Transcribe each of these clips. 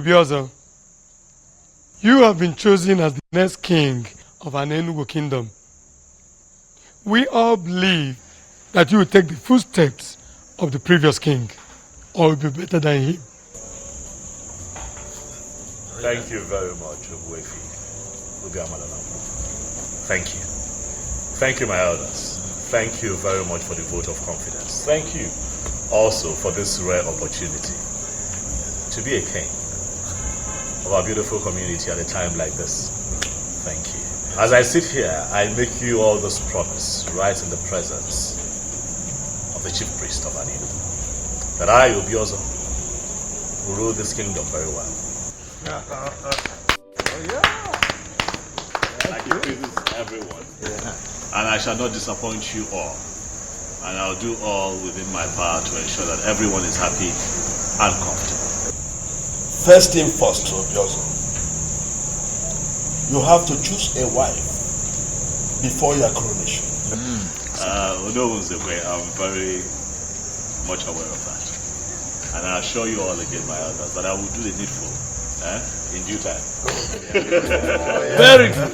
Obiozo, you have been chosen as the next king of an Enugu kingdom. We all believe that you will take the footsteps of the previous king, or will be better than him. Thank you very much, Ogwefi. Thank you. Thank you, my elders. Thank you very much for the vote of confidence. Thank you also for this rare opportunity to be a king of our beautiful community at a time like this. Thank you. As I sit here, I make you all this promise right in the presence of the chief priest of Anino, that I, Obiozo, will rule this kingdom very well. I give praises to everyone, and I shall not disappoint you all. And I'll do all within my power to ensure that everyone is happy and comfortable. First thing first, Obiozo. You have to choose a wife before your coronation. No one's away. I'm very much aware of that. And I assure you all again, my elders, that I will do the needful in due time. Very good.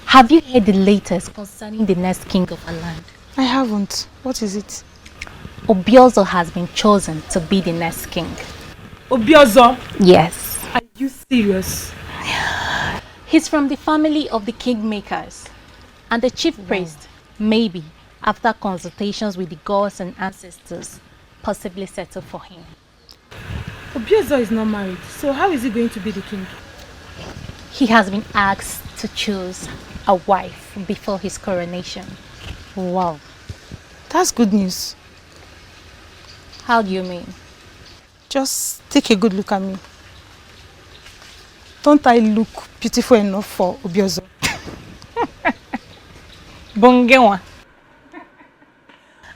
Have you heard the latest concerning the next king of our land? I haven't. What is it? Obiozo has been chosen to be the next king. Obiozo? Yes. Are you serious? He's from the family of the kingmakers. And the chief priest, maybe, after consultations with the gods and ancestors, possibly settle for him. Obiozo is not married, so how is he going to be the king? He has been asked to choose a wife before his coronation. Wow. That's good news. How do you mean? Just take a good look at me. Don't I look beautiful enough for Obiozo? Bongewa.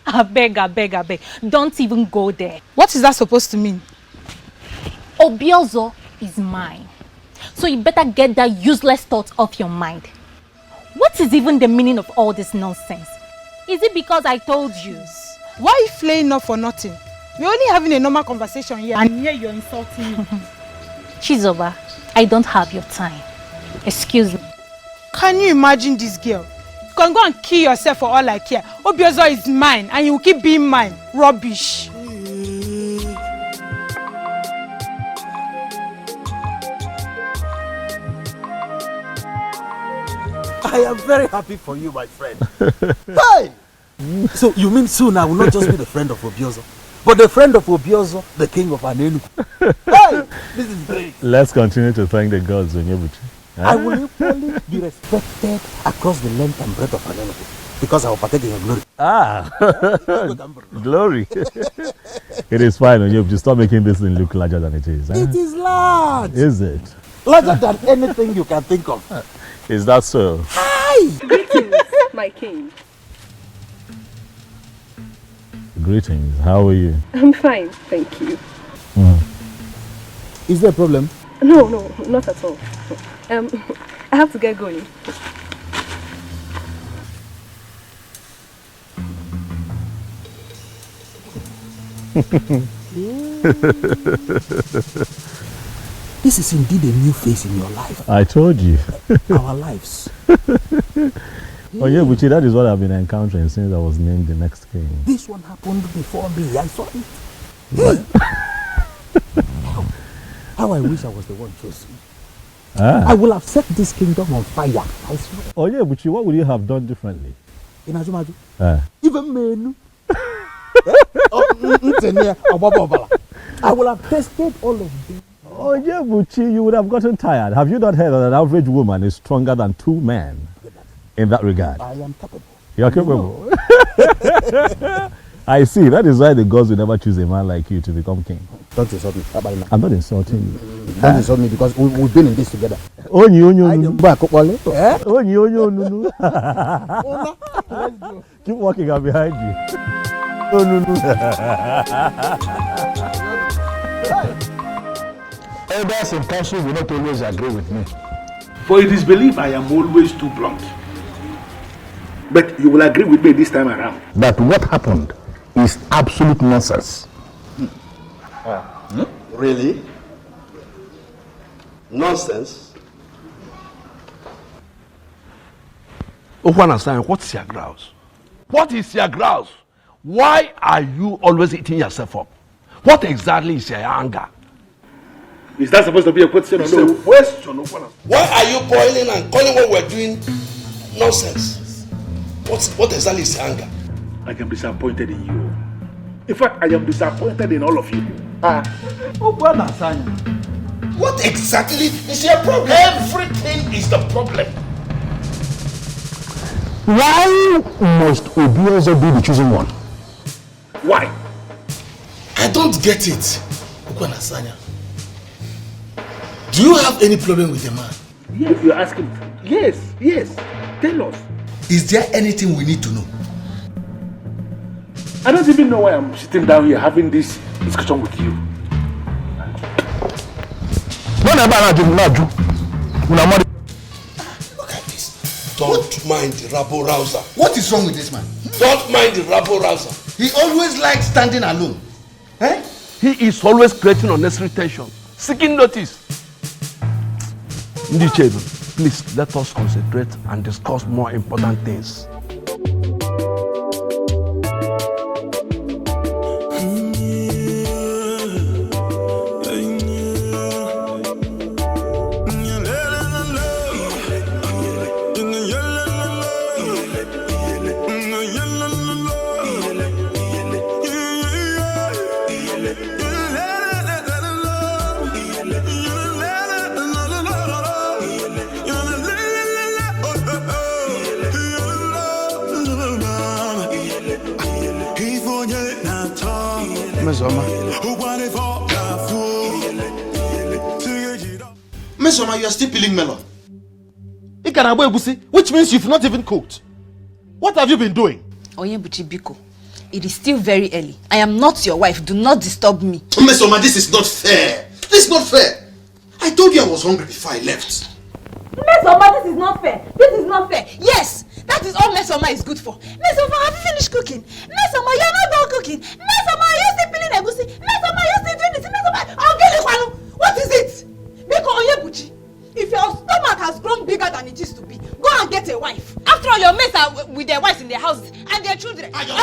I beg. Don't even go there. What is that supposed to mean? Obiozo is mine. So you better get that useless thought off your mind. What is even the meaning of all this nonsense? Is it because I told you? Why are you flaying up for nothing? We're only having a normal conversation here, and here you're insulting me. Chizoba, I don't have your time. Excuse me. Can you imagine this girl? You can go and kill yourself for all I care. Obiozo is mine, and you will keep being mine. Rubbish. I am very happy for you, my friend. Hey! So you mean soon I will not just be the friend of Obiozo, but the friend of Obiozo, the king of Anenu. Hey! This is great. Let's continue to thank the gods, Onyebuchi. I will equally be respected across the length and breadth of Anenu, because I will partake in your glory. Glory. It is fine, Onyebuchi. Stop making this thing look larger than it is. It is large. Is it? Larger than anything you can think of. Is that so? Hi! Greetings, my king. Greetings. How are you? I'm fine, thank you. Is there a problem? No, not at all. I have to get going. This is indeed a new phase in your life. I told you. Our lives. Oh yeah, Buchi, that is what I've been encountering since I was named the next king. This one happened before me. I saw it. Hey. How I wish I was the one chosen. I will have set this kingdom on fire. I swear. Oh yeah, Buchi, what would you have done differently? In Ajumaju. Even men. I will have tested all of them. Oh yeah, Buchi, you would have gotten tired. Have you not heard that an average woman is stronger than 2 men in that regard? I am capable. You're capable? I see. That is why the gods will never choose a man like you to become king. Don't insult me. I'm not insulting you. Don't insult me because we've been in this together. Keep walking, I'm behind you. Elders in council will not always agree with me. For it is believed I am always too blunt. But you will agree with me this time around. That what happened is absolute nonsense. Really? Nonsense? What's your grouse? What is your grouse? Why are you always eating yourself up? What exactly is your anger? Is that supposed to be a question or no? Question. Why are you boiling and calling what we're doing nonsense? What exactly is your anger? I am disappointed in you. In fact, I am disappointed in all of you. What exactly is your problem? Everything is the problem. Why must Obiozo be the chosen one? Why? I don't get it. Ukwanasanya. Do you have any problem with the man? Yes, you're asking. Yes. Tell us. Is there anything we need to know? I don't even know why I'm sitting down here having this discussion with you. Look at this. Don't mind the rabble-rouser. What is wrong with this man? Don't mind the rabble-rouser. He always likes standing alone. Eh? He is always creating unnecessary tension, seeking notice. Ndichedu, please let us concentrate and discuss more important things. Mesoma, you are still peeling melon. Which means you've not even cooked. What have you been doing? Onyebuchi Biko, it is still very early. I am not your wife. Do not disturb me. Mesoma, this is not fair. This is not fair. I told you I was hungry before I left. Mesoma, this is not fair. This is not fair. Yes, that is all Mesoma is good for. Mesoma, have you finished cooking? Mesoma, you are not done cooking. Mesoma, are you still peeling egusi? Mesoma, are you still doing this? Mesoma, what is it? Biko Onyebuchi, if your stomach has grown bigger than it used to be, go and get a wife. After all, your mates are with their wives in their houses and their children. Are your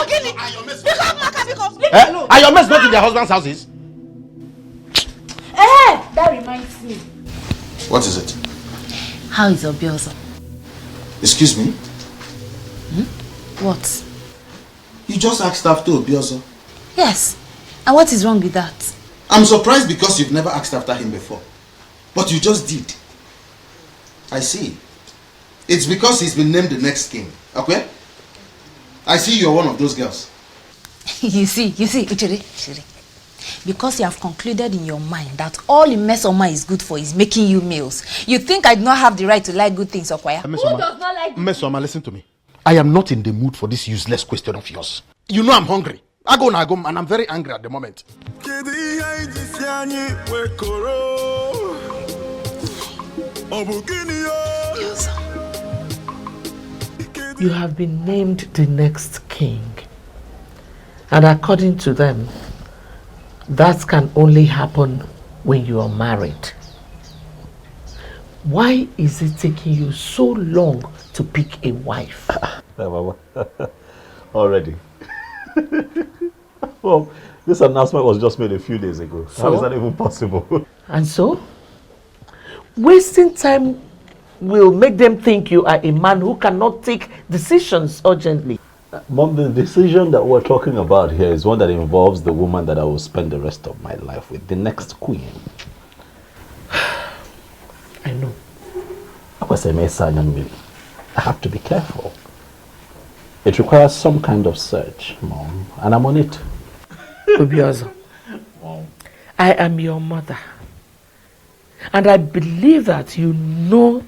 mates not in their husbands' houses? That reminds me. What is it? How is Obiozo? Excuse me? What? You just asked after Obiozo. Yes. And what is wrong with that? I'm surprised because you've never asked after him before. But you just did. I see. It's because he's been named the next king. Okay? I see you're one of those girls. You see, Uchiri. Because you have concluded in your mind that all Mesoma is good for is making you meals. You think I do not have the right to like good things, Okwaya? Who does not like Mesoma, listen to me. I am not in the mood for this useless question of yours. You know I'm hungry. I go and I'm very angry at the moment. You have been named the next king. And according to them, that can only happen when you are married. Why is it taking you so long to pick a wife? Already. Well, this announcement was just made a few days ago. So? How is that even possible? And so? Wasting time will make them think you are a man who cannot take decisions urgently. Mom, the decision that we're talking about here is one that involves the woman that I will spend the rest of my life with, the next queen. I know. I have to be careful. It requires some kind of search, Mom, and I'm on it. Obiozo, I am your mother. And I believe that you know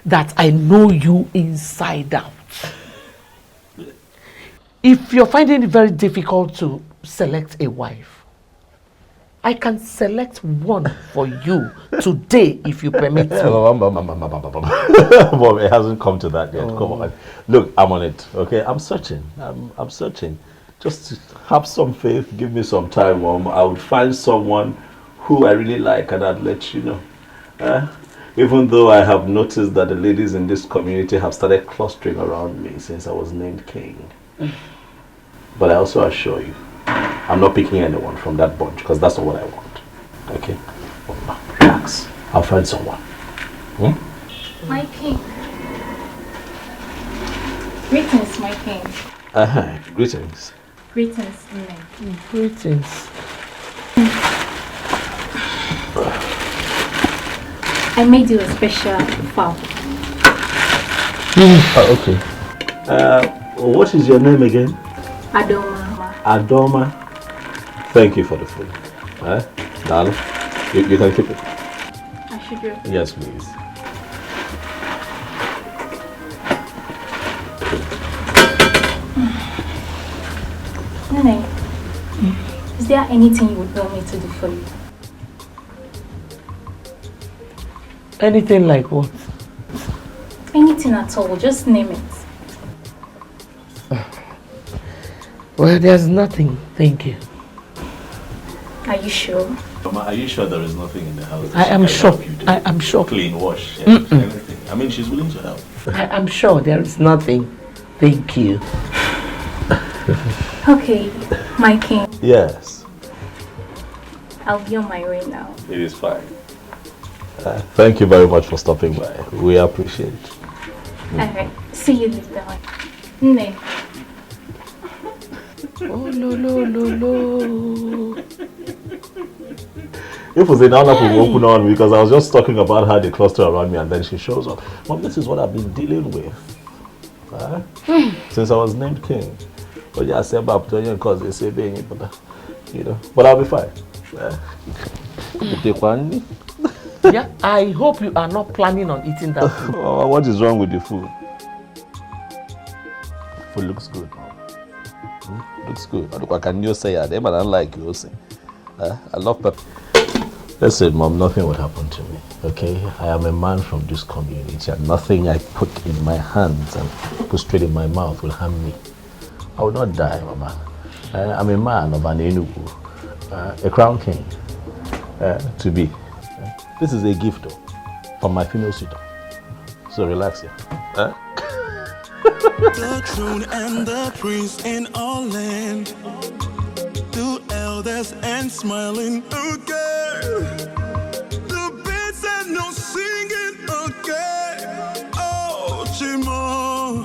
that I know you inside out. If you're finding it very difficult to select a wife, I can select one for you today if you permit me. Mom, it hasn't come to that yet. Come on. Look, I'm on it, okay? I'm searching. I'm searching. Just have some faith. Give me some time, Mom. I would find someone who I really like and I'd let you know. Even though I have noticed that the ladies in this community have started clustering around me since I was named king. But I also assure you, I'm not picking anyone from that bunch because that's not what I want. Okay? Relax. I'll find someone. My king. Greetings, my king. Greetings. Greetings, Ini. Greetings. I made you a special fowl. Okay. What is your name again? Adoma. Adoma. Thank you for the food. Darling, you can keep it. I should do. Yes, please. Nene, is there anything you would want me to do for you? Anything like what? Anything at all, just name it. Well, there's nothing, thank you. Are you sure? Mama, are you sure there is nothing in the house? I am sure. I am sure. Clean, wash, everything. I mean, she's willing to help. I am sure there is nothing. Thank you. Okay, my king. Yes. I'll be on my way now. It is fine. Thank you very much for stopping by. We appreciate it. Alright, see you later. Nne. Oh, no. If it was another people open on me because I was just talking about how they cluster around me and then she shows up. Mom, this is what I've been dealing with since I was named king. But yeah, I said about because they say being but but I'll be fine. Yeah, I hope you are not planning on eating that food. What is wrong with the food? Food looks good. Looks good. I can you say that? I don't like you say. I love pepper. Listen, Mom, nothing would happen to me. Okay? I am a man from this community and nothing I put in my hands and put straight in my mouth will harm me. I will not die, Mama. I'm a man of an Enugu, a crown king, to be. This is a gift from my female suitor. So relax here. The throne and the prince in all land, two elders and smiling again. The birds and no singing again. Oh, Chimo,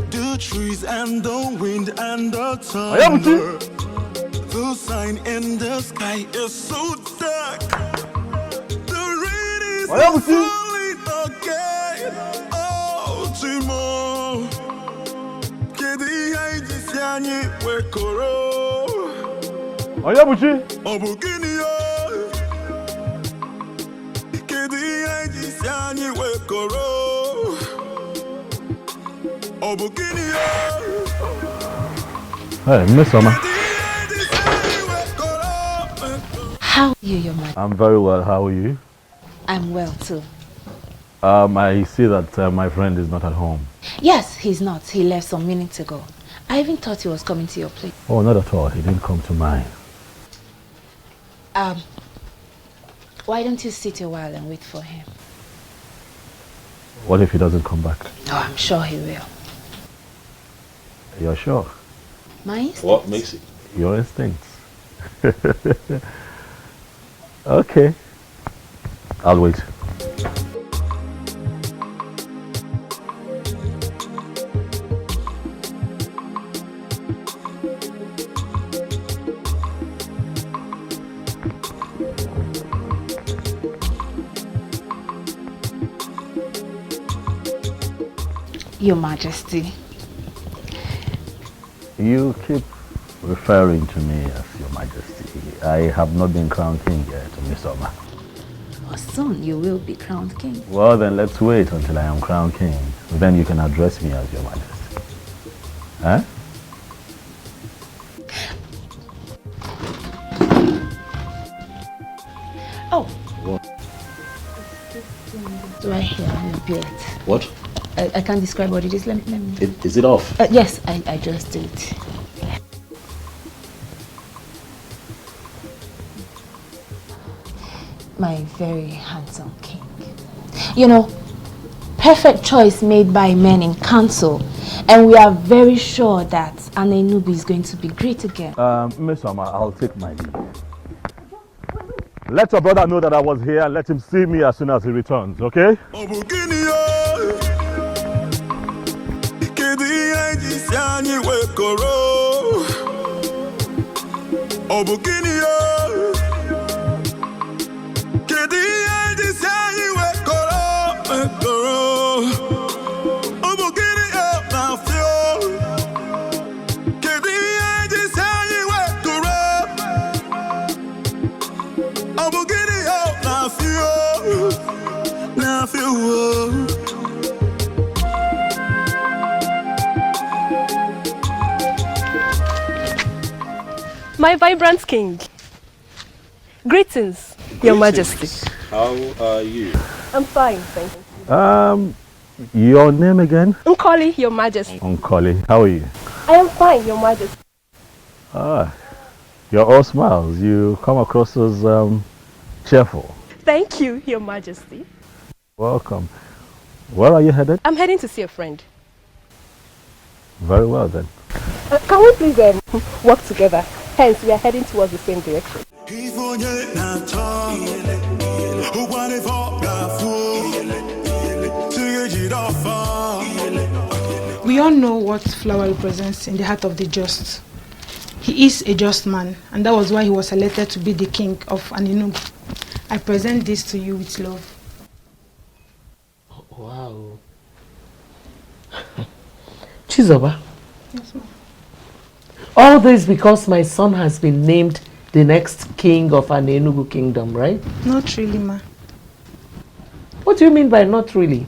the trees and the wind and the thunder. The sign in the sky is so dark. The rain is falling again. Oh, Chimo. Kedi haiji siani wekoro. Ayabuchi. Obukini yo. Kedi haiji siani wekoro. Obukini yo. Hey, Miss Mama. How are you, your man? I'm very well. How are you? I'm well too. I see that my friend is not at home. Yes, he's not. He left some minutes ago. I even thought he was coming to your place. Oh, not at all. He didn't come to mine. Why don't you sit a while and wait for him? What if he doesn't come back? Oh, I'm sure he will. You're sure? My instinct. What makes it? Your instincts. Okay. I'll wait. Your Majesty. You keep referring to me as Your Majesty. I have not been crowned king yet, Miss Oma. Well, soon you will be crowned king. Well, then let's wait until I am crowned king. Then you can address me as Your Majesty. Huh? Oh. What? Right here on your beard. What? I can't describe what it is. Let me. Is it off? Yes, I just did. My very handsome king. You know, perfect choice made by men in council, and we are very sure that Anenubu is going to be great again. Miss Oma, I'll take my leave. Let your brother know that I was here and let him see me as soon as he returns, okay? My vibrant king. Greetings, Your Majesty. How are you? I'm fine, thank you. Your name again? Nkoli, Your Majesty. Nkoli, how are you? I am fine, Your Majesty. Ah, you're all smiles. You come across as cheerful. Thank you, Your Majesty. Welcome. Where are you headed? I'm heading to see a friend. Very well then. Can we please work together? Hence, we are heading towards the same direction. We all know what flower represents in the heart of the just. He is a just man, and that was why he was elected to be the king of Anenubu. I present this to you with love. Wow. Chizoba. Yes, ma'am. All this because my son has been named the next king of Anenugu kingdom, right? Not really, ma. What do you mean by not really?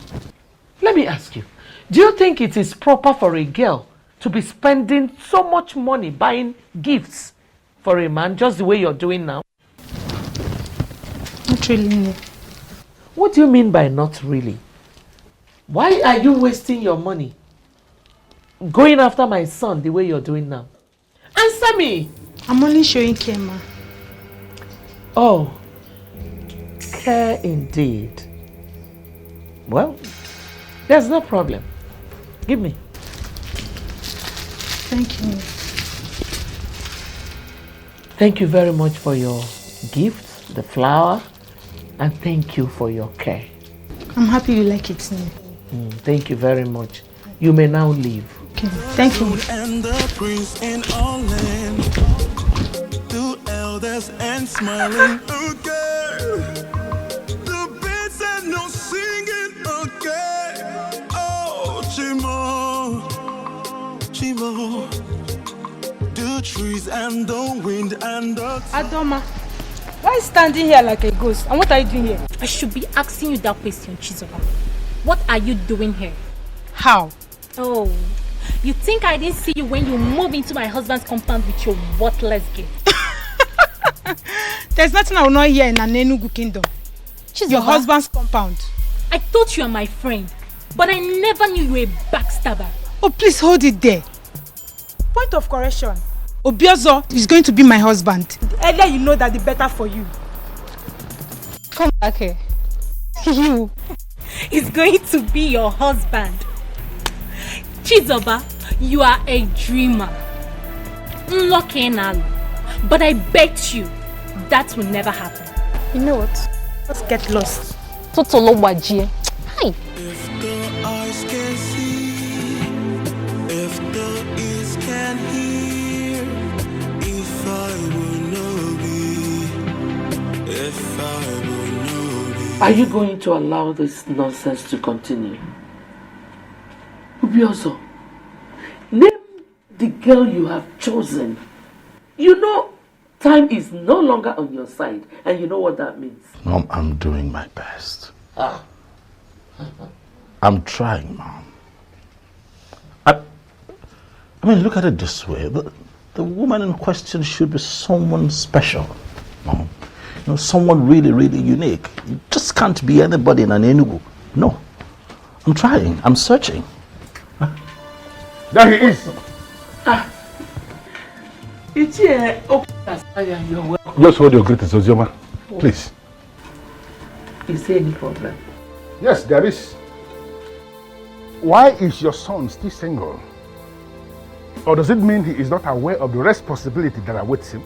Let me ask you. Do you think it is proper for a girl to be spending so much money buying gifts for a man just the way you're doing now? Not really, no. What do you mean by not really? Why are you wasting your money going after my son the way you're doing now? Answer me! I'm only showing care, ma. Oh, care indeed. Well, there's no problem. Give me. Thank you. Thank you very much for your gift, the flower, and thank you for your care. I'm happy you like it, too. Thank you very much. You may now leave. Okay, thank you. And the prince in all land, the elders and smiling again. The birds and no singing again. Oh, Chimo, Chimo. The trees and the wind and the Adoma, why are you standing here like a ghost? And what are you doing here? I should be asking you that question, Chizoba. What are you doing here? How? Oh, you think I didn't see you when you moved into my husband's compound with your worthless gift? There's nothing I will not hear in Anenugu kingdom. Chizoba, your husband's compound. I thought you were my friend, but I never knew you were a backstabber. Oh, please hold it there. Point of correction. Obiozo is going to be my husband. The earlier you know that, the better for you. come back here. You is going to be your husband. Chizoba, you are a dreamer. Unlucky now. But I bet you that will never happen. You know what? Let's get lost. Totolo Wajie. Hi. If the eyes can see, if the ears can hear, if I will know be, if I will know be. Are you going to allow this nonsense to continue? Ubiozo, name the girl you have chosen. You know, time is no longer on your side, and you know what that means. Mom, I'm doing my best. I'm trying, Mom. I mean, look at it this way. The woman in question should be someone special, Mom. You know, someone really, really unique. You just can't be anybody in an Enugu. No. I'm trying. I'm searching. There he is. It's here. You're welcome. Just hold your greetings, Ozioma. Please. Is there any problem? Yes, there is. Why is your son still single? Or does it mean he is not aware of the responsibility that awaits him?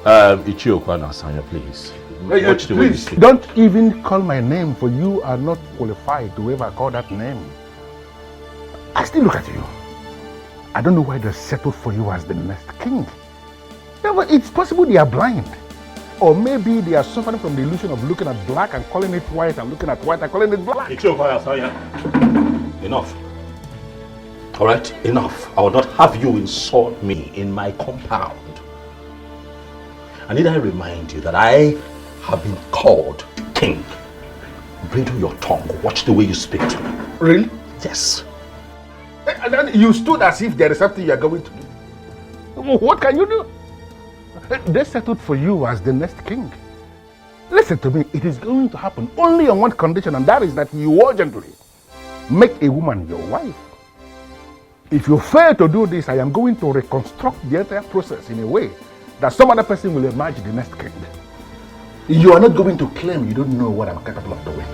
Ichiokwana Sanya, please. Watch the way you speak. Don't even call my name, for you are not qualified to ever call that name. I still look at you. I don't know why they settled for you as the next king. Yeah, but it's possible they are blind. Or maybe they are suffering from the illusion of looking at black and calling it white, and looking at white and calling it black. Enough. All right, enough. I will not have you insult me in my compound. And need I remind you that I have been called king. Bridle your tongue. Watch the way you speak to me. Really? Yes. And then you stood as if there is something you are going to do. What can you do? They settled for you as the next king. Listen to me, it is going to happen only on one condition, and that is that you urgently make a woman your wife. If you fail to do this, I am going to reconstruct the entire process in a way that some other person will emerge the next king. You are not going to claim you don't know what I'm capable of doing.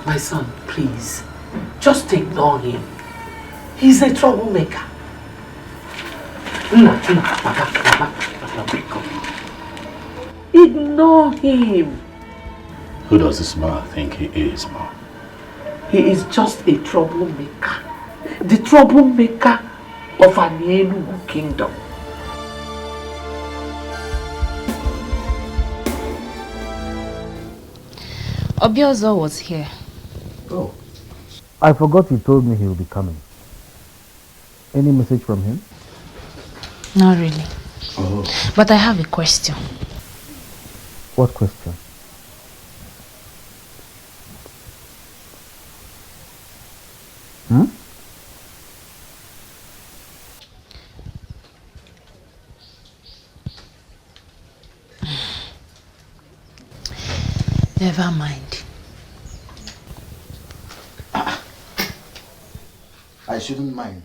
My son, please, just ignore him. He's a troublemaker. Ignore him. Who does this man think he is, Mom? He is just a troublemaker. The troublemaker of an Enugu kingdom. Obiozo was here. Oh. I forgot you told me he will be coming. Any message from him? Not really. Oh. But I have a question. What question? Hmm? Never mind. I shouldn't mind.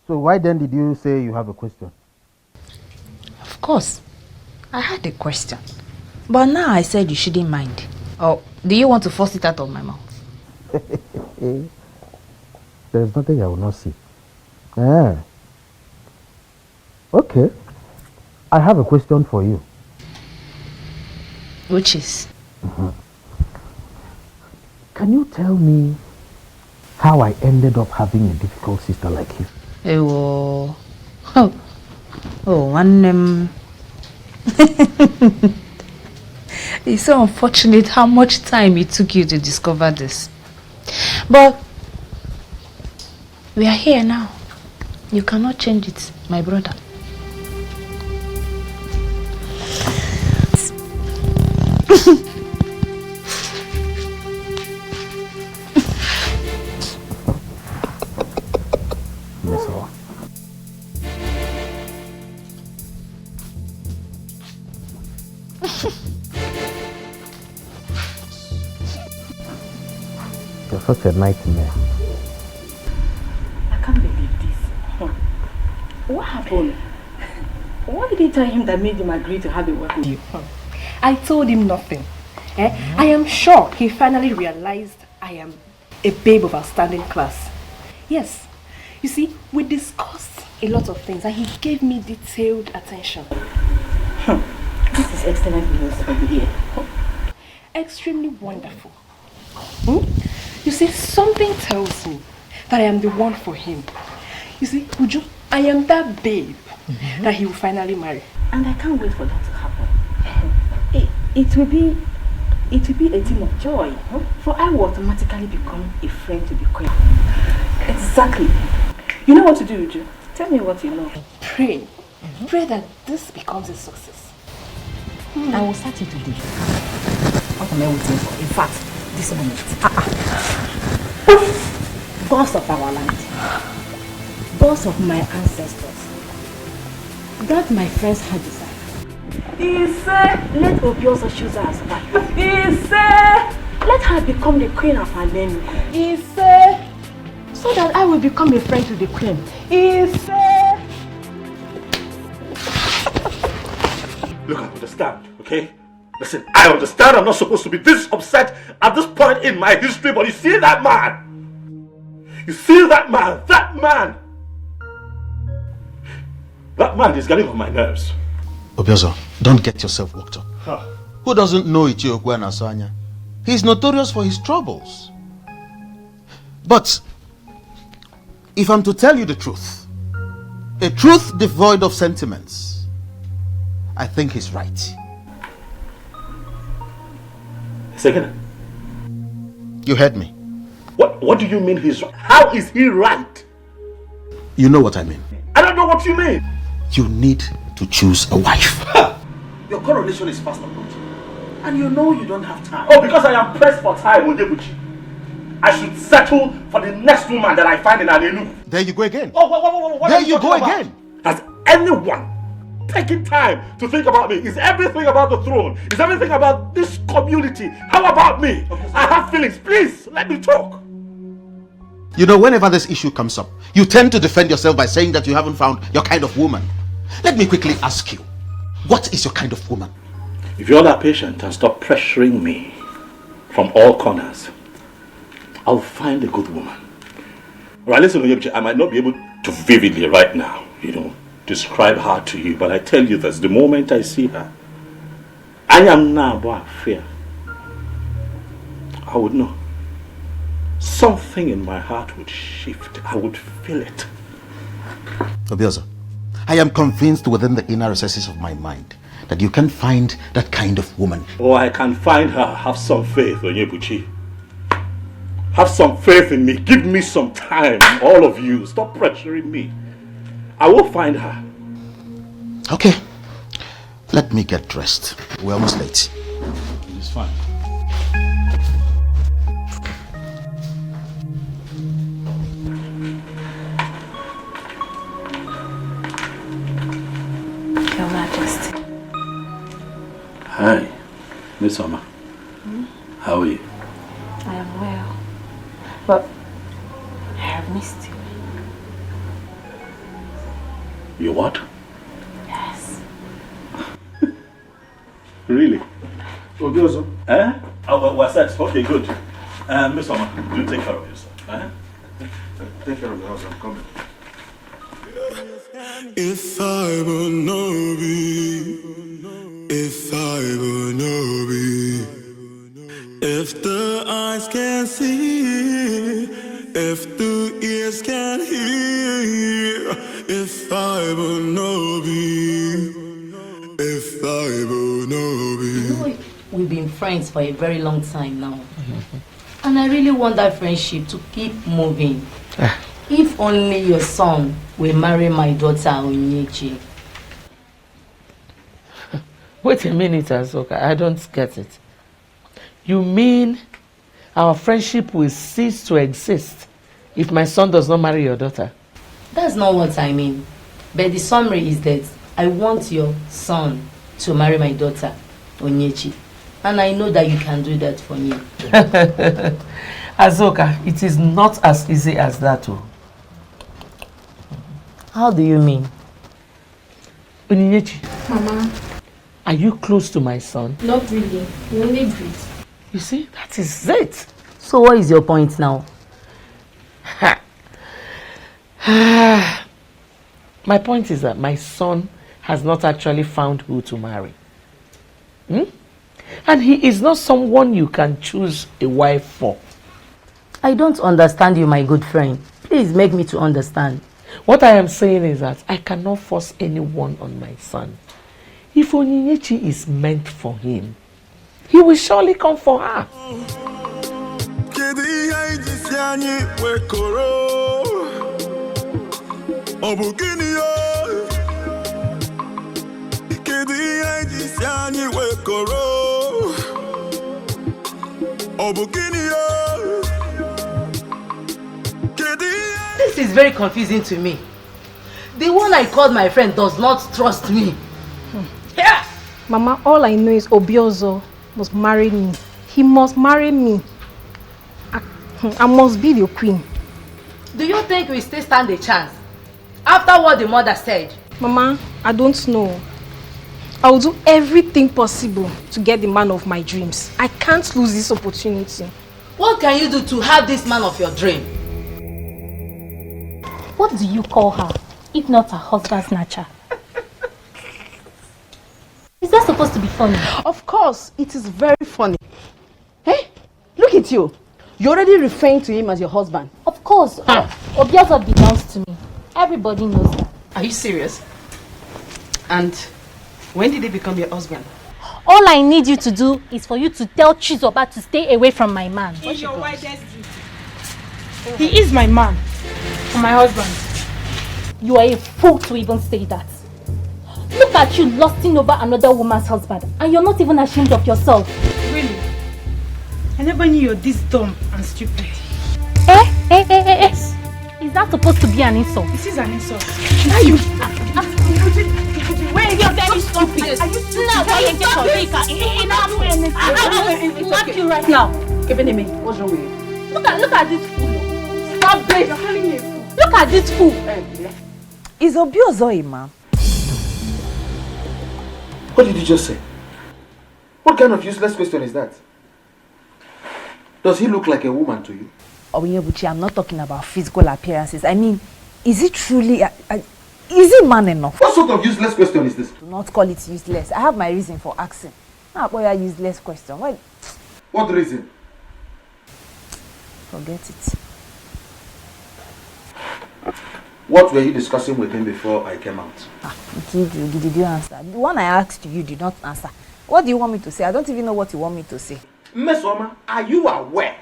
So why then did you say you have a question? Of course. I had a question. But now I said you shouldn't mind. Or do you want to force it out of my mouth? There's nothing I will not see. Ah. Okay. I have a question for you. Which is? Can you tell me how I ended up having a difficult sister like you? It's so unfortunate how much time it took you to discover this. But we are here now. You cannot change it, my brother. You're such a nightmare. I can't believe this. you tell him that made him agree to have a word with you? I told him nothing. I am sure he finally realized I am a babe of outstanding class. Yes. You see, we discussed a lot of things and he gave me detailed attention. This is excellent news for you here. Extremely wonderful. You see, something tells me that I am the one for him. You see, Uju, I am that babe that he will finally marry. And I can't wait for that to happen. It will be a thing of joy. For I will automatically become a friend to the queen. Exactly. You know what to do, Uju? Tell me what you know. Pray. Pray that this becomes a success. I will start it today. What am I waiting for? In fact, this moment. Boss of our land. Boss of my ancestors. That my friends had decided. He said, let Obiozo choose her as wife. He said, let her become the queen of her name. He said, so that I will become a friend to the queen. He said. Look, I understand, okay? Listen, I understand I'm not supposed to be this upset at this point in my history, but you see that man? You see that man? That man is getting on my nerves. Obiozo, don't get yourself worked up. Who doesn't know Ichiokwe and Asanya? He's notorious for his troubles. But if I'm to tell you the truth, a truth devoid of sentiments, I think he's right. Second. You heard me. What do you mean he's right? How is he right? You know what I mean. I don't know what you mean. You need to choose a wife. Your coronation is fast approaching. And you know you don't have time. Oh, because I am pressed for time, Onyebuchi. I should settle for the next woman that I find in Anenu. There you go again. Oh, what there you go again. Has anyone taking time to think about me? Is everything about the throne? Is everything about this community? How about me? I have feelings. Please, let me talk. You know, whenever this issue comes up, you tend to defend yourself by saying that you haven't found your kind of woman. Let me quickly ask you, what is your kind of woman? If you're that patient and stop pressuring me from all corners, I'll find a good woman. Right, listen, I might not be able to vividly right now, describe her to you, but I tell you this, the moment I see her, I am now about fear. I would know. Something in my heart would shift. I would feel it. Obiozo, I am convinced within the inner recesses of my mind that you can find that kind of woman. Oh, I can find her. Have some faith, Onyebuchi. Have some faith in me. Give me some time, all of you. Stop pressuring me. I will find her. Okay. Let me get dressed. We're almost late. It's fine. Your Majesty. Hi, Miss Oma. How are you? I am well. But I have missed you. You what? Yes. Really? Obiozo? Oh, what's that? Okay, good. Miss Oma, do take care of yourself. Take care of the house, I'm coming. If I will know be, if I will know be, if the eyes can see, if the ears can hear, if I will know be, if I will know be. We've been friends for a very long time now. And I really want that friendship to keep moving. If only your son will marry my daughter Onyechi. Wait a minute, Azoka. I don't get it. You mean our friendship will cease to exist if my son does not marry your daughter? That's not what I mean. But the summary is that I want your son to marry my daughter Onyechi. And I know that you can do that for me. Azoka, it is not as easy as that. How do you mean? Onyinyechi. Mama. Are you close to my son? Not really. We only breathe. You see, that is it. So what is your point now? My point is that my son has not actually found who to marry. And he is not someone you can choose a wife for. I don't understand you, my good friend. Please make me to understand. What I am saying is that I cannot force anyone on my son. If Onyinyechi is meant for him, he will surely come for her. This is very confusing to me. The one I called my friend does not trust me. Yeah. Mama, all I know is Obiozo must marry me. He must marry me. I must be the queen. Do you think we still stand a chance? After what the mother said? Mama, I don't know. I will do everything possible to get the man of my dreams. I can't lose this opportunity. What can you do to have this man of your dream? What do you call her, if not her husband snatcher? Is that supposed to be funny? Of course, it is very funny. Hey, look at you. You're already referring to him as your husband. Of course. Obiozo belongs to me. Everybody knows that. Are you serious? And when did he become your husband? All I need you to do is for you to tell Chizoba to stay away from my man. He's your wife's duty. He is my man. My husband. You are a fool to even say that. Look at you lusting over another woman's husband, and you're not even ashamed of yourself. Really? I never knew you're this dumb and stupid. Is that supposed to be an insult? This is an insult. Now you... Wait, you're very stupid. Are you stupid? Now, why you get I'll slap you right now. Kebeneme, what's wrong with you? Look at this fool. Stop this. You're calling me a fool. Look at this fool. Is Obiozo a man? What did you just say? What kind of useless question is that? Does he look like a woman to you? Obinyebuchi, I'm not talking about physical appearances. I mean, is he truly... is he man enough? What sort of useless question is this? Do not call it useless. I have my reason for asking. Now, boy, a useless question. Why? What reason? Forget it. What were you discussing with him before I came out? Did you answer? The one I asked you did not answer. What do you want me to say? I don't even know what you want me to say. Mesoma, are you aware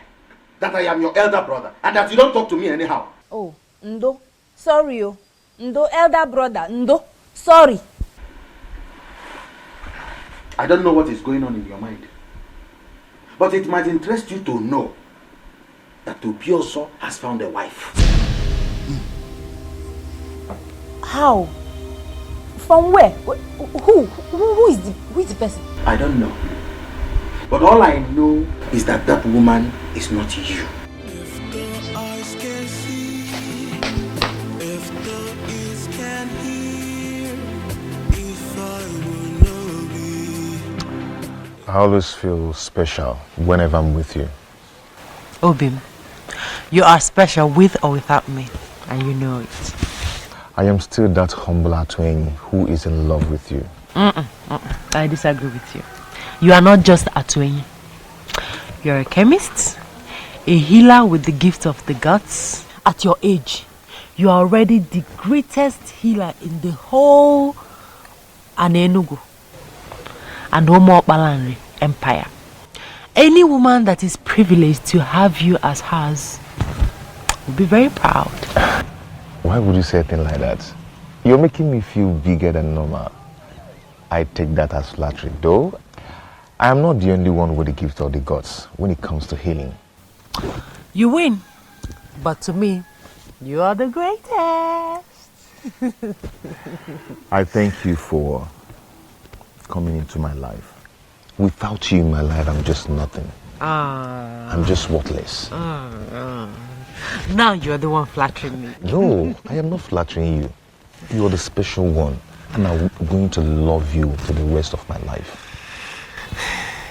that I am your elder brother and that you don't talk to me anyhow? Oh, Ndo. Sorry, oh. Ndo, elder brother. Ndo. Sorry. I don't know what is going on in your mind. But it might interest you to know that Obiozo has found a wife. How? From where? Who is the person? I don't know. But all I know is that that woman is not you. I always feel special whenever I'm with you. Obim, you are special with or without me, and you know it. I am still that humble Atweni who is in love with you. I disagree with you. You are not just Atweni. You're a chemist, a healer with the gift of the gods. At your age, you are already the greatest healer in the whole Anenugu and Homo Balanri Empire. Any woman that is privileged to have you as hers will be very proud. Why would you say a thing like that? You're making me feel bigger than normal. I take that as flattery, though I am not the only one with the gift of the gods when it comes to healing. You win, but to me, you are the greatest. I thank you for coming into my life. Without you in my life, I'm just nothing. I'm just worthless. Now you're the one flattering me. No, I am not flattering you. You are the special one And I'm going to love you for the rest of my life.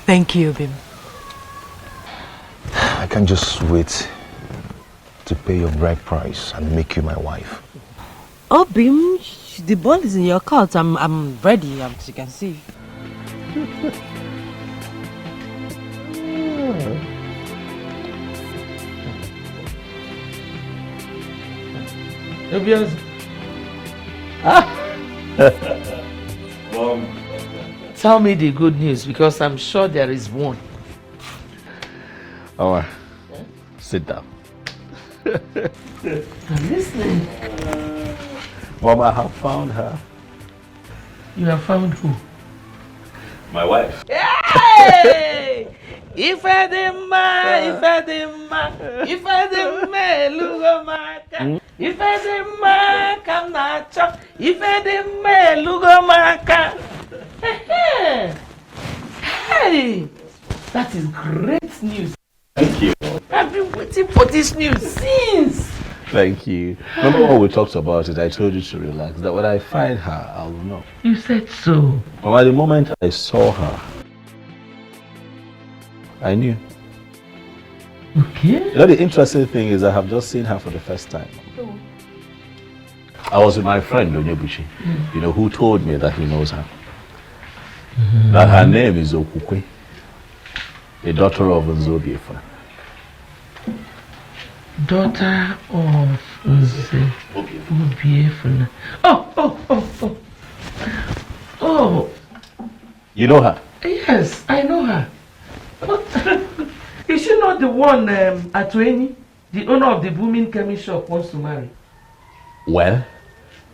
Thank you, Bim. I can't just wait to pay your bride price and make you my wife. Oh, Bim, the ball is in your court. I'm ready, as you can see. Tell me the good news, because I'm sure there is one. Alright, sit down. I'm listening. Mom, I have found her. You have found who? My wife. Hey! If I didn't Lugomaka. If I didn't I'm not chop. If I didn't Lugomaka. Hey! That is great news. Thank you. I've been waiting for this news since. Thank you. Remember when we talked about it, I told you to relax, that when I find her, I'll know. You said so. But at the moment I saw her, I knew. Okay. You know, the interesting thing is I have just seen her for the first time. I was with my friend, Onyebuchi, you know, who told me that he knows her. That her name is Okukwe, the daughter of Nzobiefa. Daughter of Obiefuna. Oh. You know her? Yes, I know her. But is she not the one Atueni, the owner of the booming chemist shop, wants to marry? Well,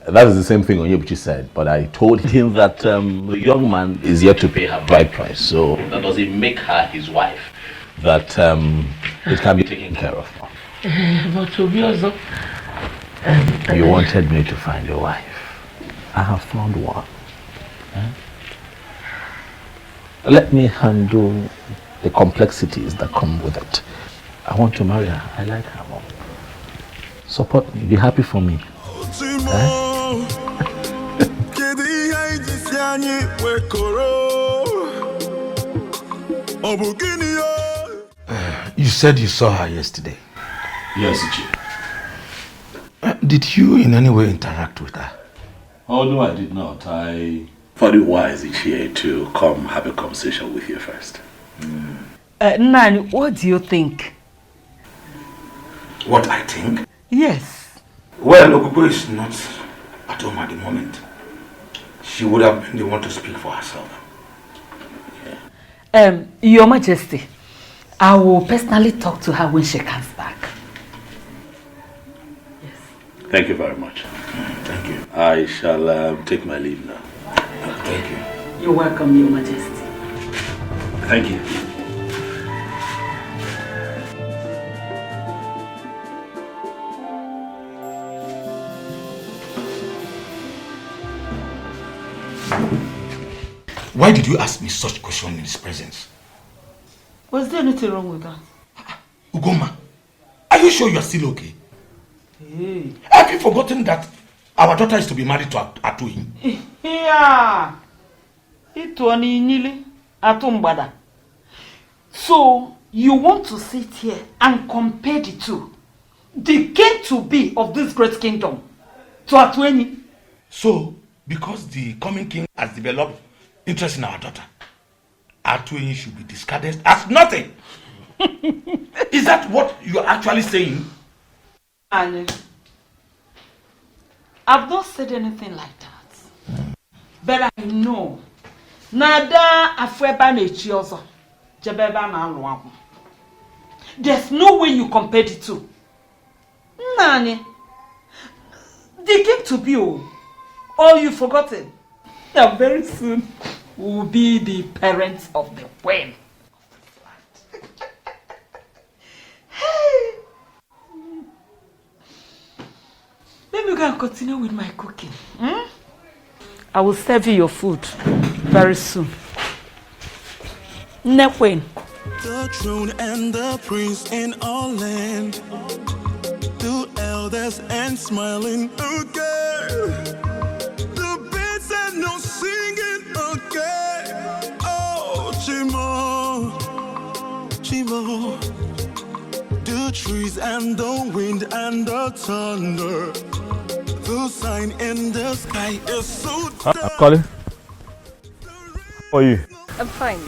that is the same thing Onyebuchi said, but I told him that the young man is yet to pay her bride price, so that doesn't make her his wife. That it can be taken care of. But to be also, you wanted me to find your wife. I have found one. Let me handle the complexities that come with it. I want to marry her. I like her, Mom. Support me. Be happy for me. You said you saw her yesterday. Yes, Ichi. Did you in any way interact with her? Oh, no, I did not. I thought it wise, Ichi, to come have a conversation with you first. Nani, what do you think? What I think? Yes. Well, Okubo is not at home at the moment. She would have been the one to speak for herself. Your Majesty, I will personally talk to her when she comes back. Thank you very much. Thank you. I shall take my leave now. Thank you. You're welcome, Your Majesty. Thank you. Why did you ask me such question in his presence? Was there anything wrong with that? Ugoma, are you sure you are still okay? Hey. Have you forgotten that our daughter is to be married to Atui? Yeah. So, you want to sit here and compare the two? The king to be of this great kingdom to Atueni? So, because the coming king has developed interest in our daughter, Atueni should be discarded as nothing. Is that what you are actually saying? And I've not said anything like that. But I know Nada afweba nechiozo jebeba na alwamu. There's no way you compare the two. Nani, they came to be all you've forgotten. That very soon will be the parents of the queen. Maybe we can continue with my cooking. I will serve you your food very soon. Nekwen. The throne and the prince in our land, the elders and smiling again. The bits Shimo, Shimo, the trees and the wind and the thunder, the sign in the sky is so I'm calling. How are you? I'm fine.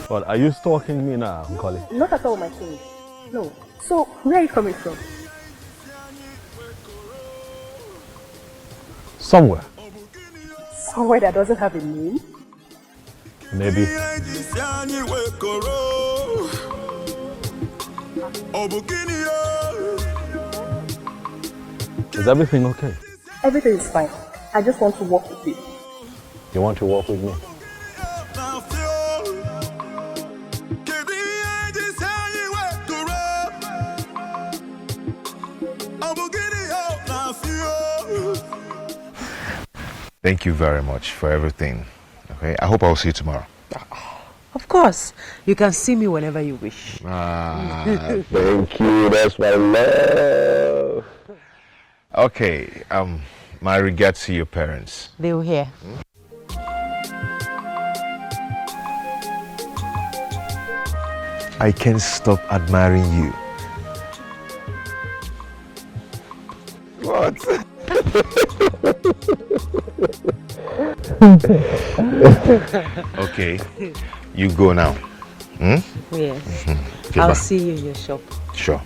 But are you stalking me now? I'm calling. Not at all, my king. No. So, where are you coming from? Somewhere. Somewhere that doesn't have a name? Maybe. Is everything okay? Everything is fine. I just want to walk with you. You want to walk with me? Thank you very much for everything. Okay, I hope I'll see you tomorrow. Of course. You can see me whenever you wish. Thank you. That's my love. Okay, my regards to your parents. They were here. I can't stop admiring you. What? Okay, you go now. Hmm? Yes. Okay, I'll bye. see you in your shop. Sure.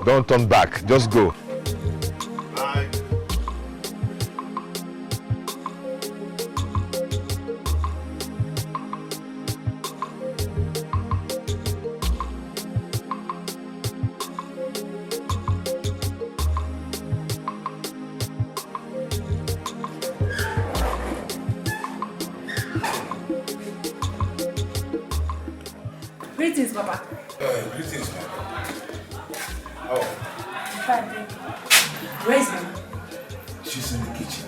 Don't turn back. Just go. Greetings, Papa. Greetings, man. Oh, Fine, thank you. Where is Mama? she's in the kitchen.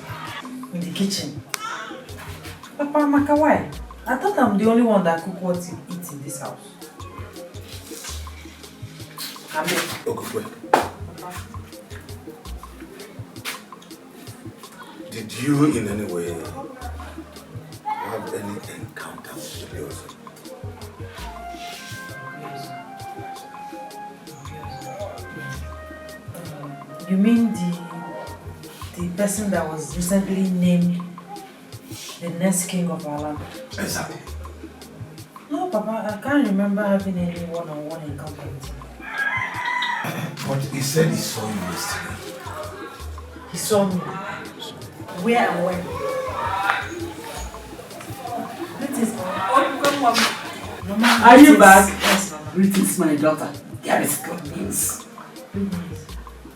In the kitchen. Papa, Maka, why? I thought I'm the only one that cook what you eat in this house. Come here. Okay, wait. Papa. Did you in any way have any encounter with yours? You mean the person that was recently named the next king of our land? Exactly. No, Papa, I can't remember having any one-on-one encounter with him. But he said he saw you yesterday. He saw me. Where and when? Greetings, Mama. Mama, Are you greetings. back? Yes, Mama. Greetings, my daughter. There is good news. Good news.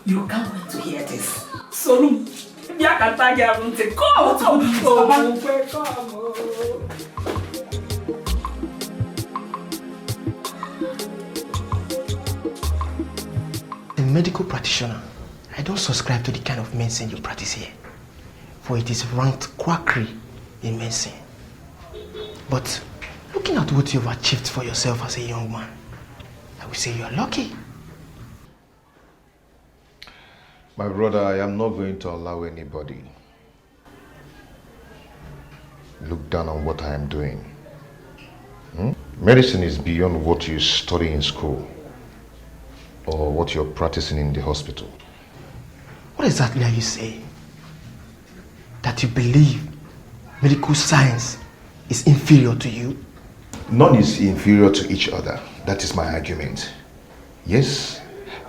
You can't wait to hear this. So, come. A medical practitioner, I don't subscribe to the kind of medicine you practice here, for it is ranked quackery in medicine. But looking at what you've achieved for yourself as a young man, I would say you are lucky. My brother, I am not going to allow anybody look down on what I am doing. Medicine is beyond what you study in school or what you're practicing in the hospital. What exactly are you saying? That you believe medical science is inferior to you? None is inferior to each other. That is my argument. Yes,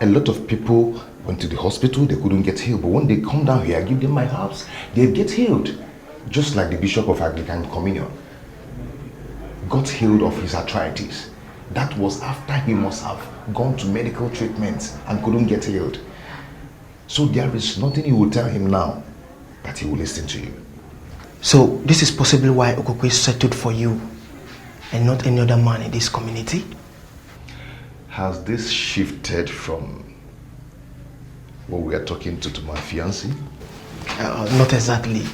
a lot of people went to the hospital, they couldn't get healed. But when they come down here, I give them my herbs, they get healed. Just like the Bishop of Anglican Communion got healed of his arthritis. That was after he must have gone to medical treatment and couldn't get healed. So there is nothing you will tell him now that he will listen to you. So this is possibly why Okokwe settled for you and not any other man in this community? Has this shifted from what we are talking to my fiancé? Not exactly.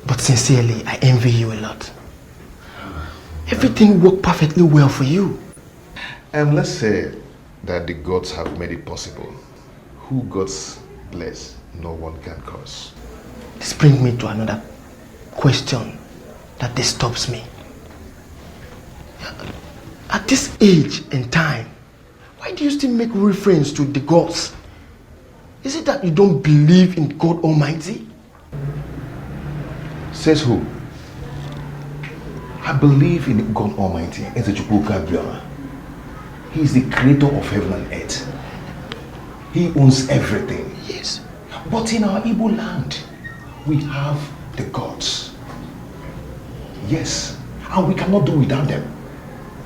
But sincerely, I envy you a lot. Everything worked perfectly well for you. And let's say that the gods have made it possible. Who gods bless, no one can curse. This brings me to another question that disturbs me. At this age and time, why do you still make reference to the gods? Is it that you don't believe in God Almighty? Says who? I believe in God Almighty. He is the creator of heaven and earth. He owns everything. Yes. But in our Igbo land, we have the gods. Yes. And we cannot do without them.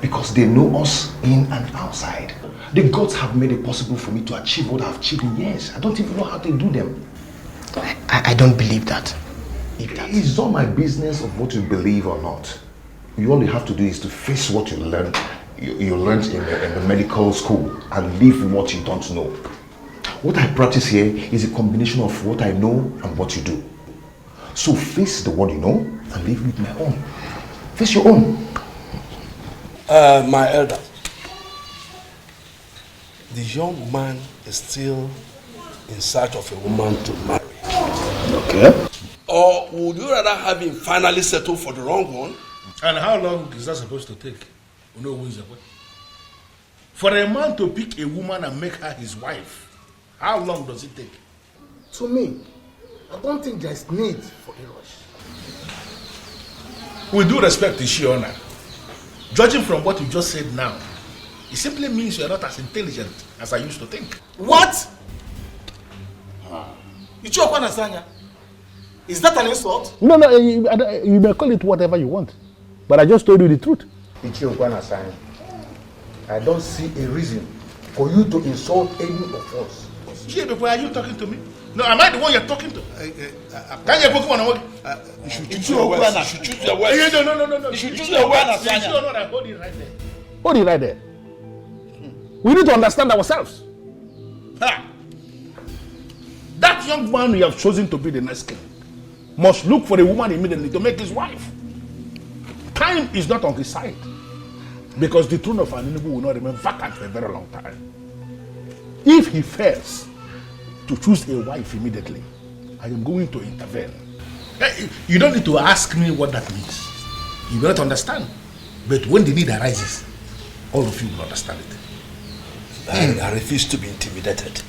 Because they know us in and outside. The gods have made it possible for me to achieve what I've achieved in years. I don't even know how to do them. I don't believe that. It's not my business of what you believe or not. You all you have to do is to face what you learned. You learned in the medical school and leave what you don't know. What I practice here is a combination of what I know and what you do. So face the one you know and leave with my own. Face your own. My elder, the young man is still in search of a woman to marry. Okay. Or would you rather have him finally settle for the wrong one? And how long is that supposed to take? You know who is away? For a man to pick a woman and make her his wife, how long does it take? To me, I don't think there's need for a rush. With due respect to Shiona, judging from what you just said now, it simply means you're not as intelligent as I used to think. What? Is that an insult? No, you may call it whatever you want. But I just told you the truth. I don't see a reason for you to insult any of us. Are you talking to me? No, am I the one you're talking to? Can you Pokemon? You should choose your words. You should choose your words. No. You should choose your words. Hold it right there. Hold it right there. We need to understand ourselves. That young man you have chosen to be the next king must look for a woman immediately to make his wife. Time is not on his side. Because the throne of Aninugu will not remain vacant for a very long time. If he fails to choose a wife immediately, I am going to intervene. You don't need to ask me what that means. You will not understand. But when the need arises, all of you will understand it. I refuse to be intimidated.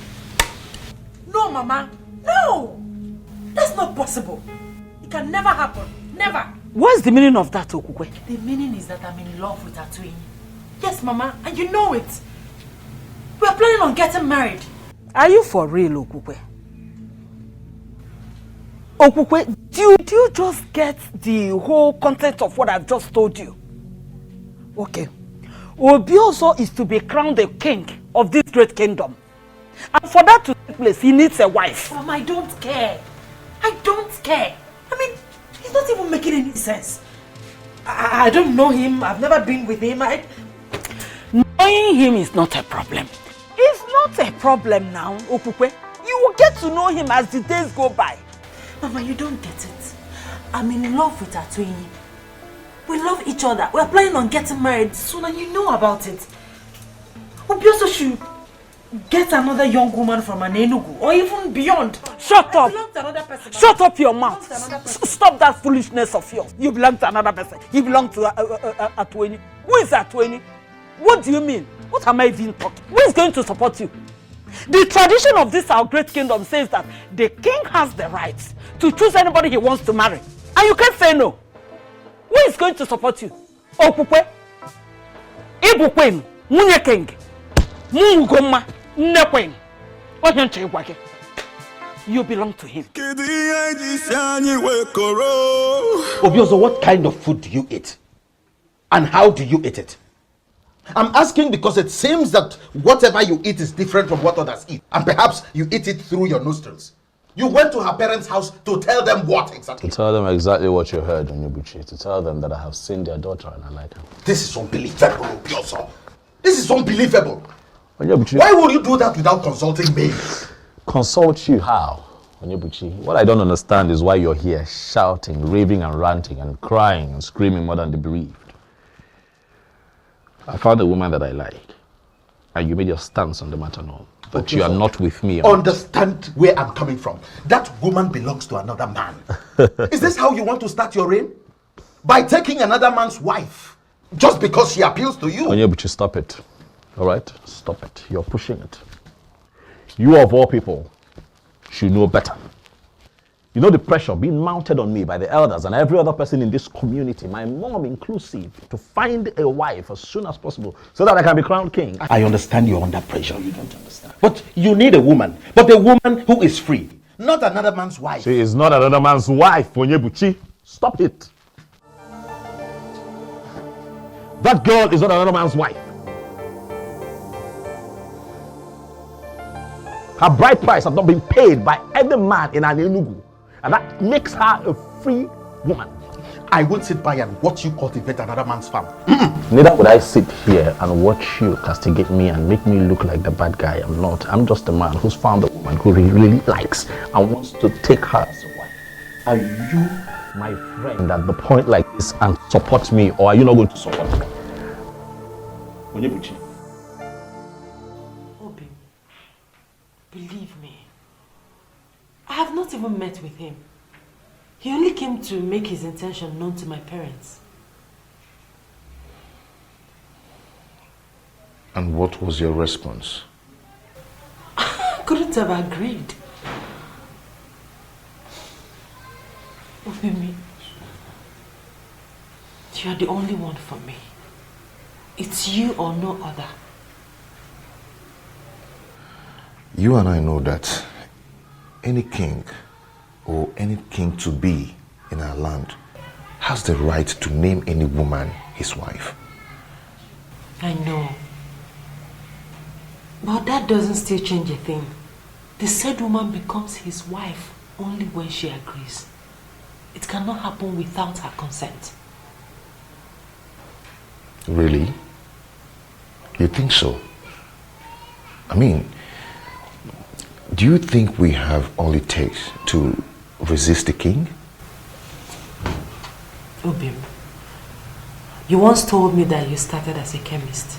No, Mama. No! That's not possible. It can never happen. Never. What's the meaning of that, Okukwe? The meaning is that I'm in love with Atuini. Yes, Mama, and you know it. We're planning on getting married. Are you for real, Okukwe? Okukwe, did you just get the whole content of what I've just told you? Okay. Obioso is to be crowned the king of this great kingdom. And for that to take place, he needs a wife. Mama, I don't care. I don't care. I mean, it's not even making any sense. I don't know him. I've never been with him. Knowing him is not a problem. It's not a problem now, Okukwe. You will get to know him as the days go by. Mama, you don't get it. I'm in love with Atuini. We love each other. We're planning on getting married soon and you know about it. Obioso should get another young woman from an Enugu or even beyond. Shut up! Belong to another person. Shut up your mouth! Stop that foolishness of yours. You belong to another person. You belong to Atuini. Who is Atuini? What do you mean? What am I even talking? Who is going to support you? The tradition of this our great kingdom says that the king has the right to choose anybody he wants to marry. And you can't say no. Who is going to support you? Okukwe? Ibukwen? Munye king? Mungoma? Nekwen? You belong to him. Obioso, what kind of food do you eat? And how do you eat it? I'm asking because it seems that whatever you eat is different from what others eat. And perhaps you eat it through your nostrils. You went to her parents' house to tell them what exactly? To tell them exactly what you heard, Onyebuchi. To tell them that I have seen their daughter and I like her. This is unbelievable, Obioso. This is unbelievable. Onyebuchi, why would you do that without consulting me? Consult you how? Onyebuchi, what I don't understand is why you're here shouting, raving and ranting and crying and screaming more than the bereaved. I found a woman that I like, and you made your stance on the matter known. But okay, you are not with me. Understand where I'm coming from. That woman belongs to another man. Is this how you want to start your reign? By taking another man's wife? just because she appeals to you. Onyebuchi, stop it. All right? Stop it. You're pushing it. You of all people should know better. You know the pressure being mounted on me by the elders and every other person in this community, my mom inclusive, to find a wife as soon as possible so that I can be crowned king. I understand you're under pressure. You don't understand. But you need a woman. But a woman who is free. Not another man's wife. She is not another man's wife, Onyebuchi. Stop it. That girl is not another man's wife. Her bride price has not been paid by any man in Enugu. And that makes her a free woman. I won't sit by and watch you cultivate another man's farm. Neither would I sit here and watch you castigate me and make me look like the bad guy. I'm not. I'm just a man who's found a woman who he really likes and wants to take her as a wife. Are you my friend at the point like this and support me, or are you not going to support me? Onyebuchi. Obi, believe me, I have not even met with him. He only came to make his intention known to my parents. And what was your response? I couldn't have agreed. Obimi, you are the only one for me. It's you or no other. You and I know that any king or any king to be in our land has the right to name any woman his wife. I know. But that doesn't still change a thing. The said woman becomes his wife only when she agrees. It cannot happen without her consent. Really? You think so? I mean, do you think we have all it takes to resist the king? Obim, you once told me that you started as a chemist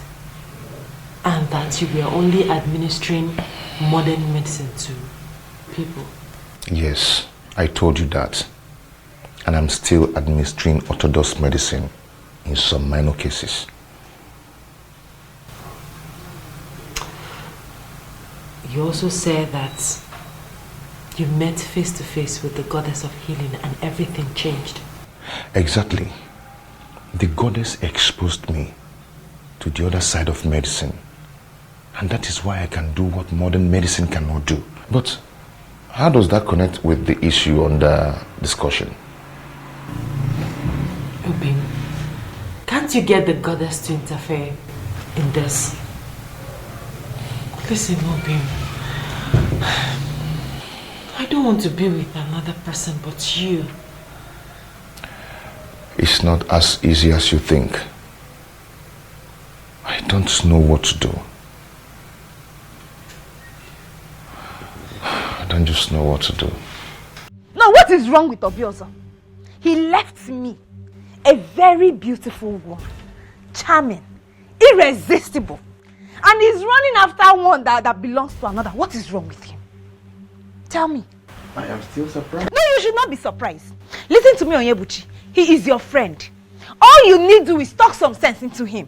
and that you were only administering modern medicine to people. Yes, I told you that. And I'm still administering orthodox medicine in some minor cases. You also said that you met face to face with the goddess of healing and everything changed. Exactly. The goddess exposed me to the other side of medicine. And that is why I can do what modern medicine cannot do. But how does that connect with the issue under discussion? Obim, can't you get the goddess to interfere in this? Listen, Obim, I don't want to be with another person but you. It's not as easy as you think. I don't know what to do. I don't just know what to do. Now, what is wrong with Obiozo? He left me, a very beautiful woman, charming, irresistible, and he's running after one that belongs to another. What is wrong with him? Tell me. I am still surprised. No, you should not be surprised. Listen to me, Onyebuchi. He is your friend. All you need to do is talk some sense into him.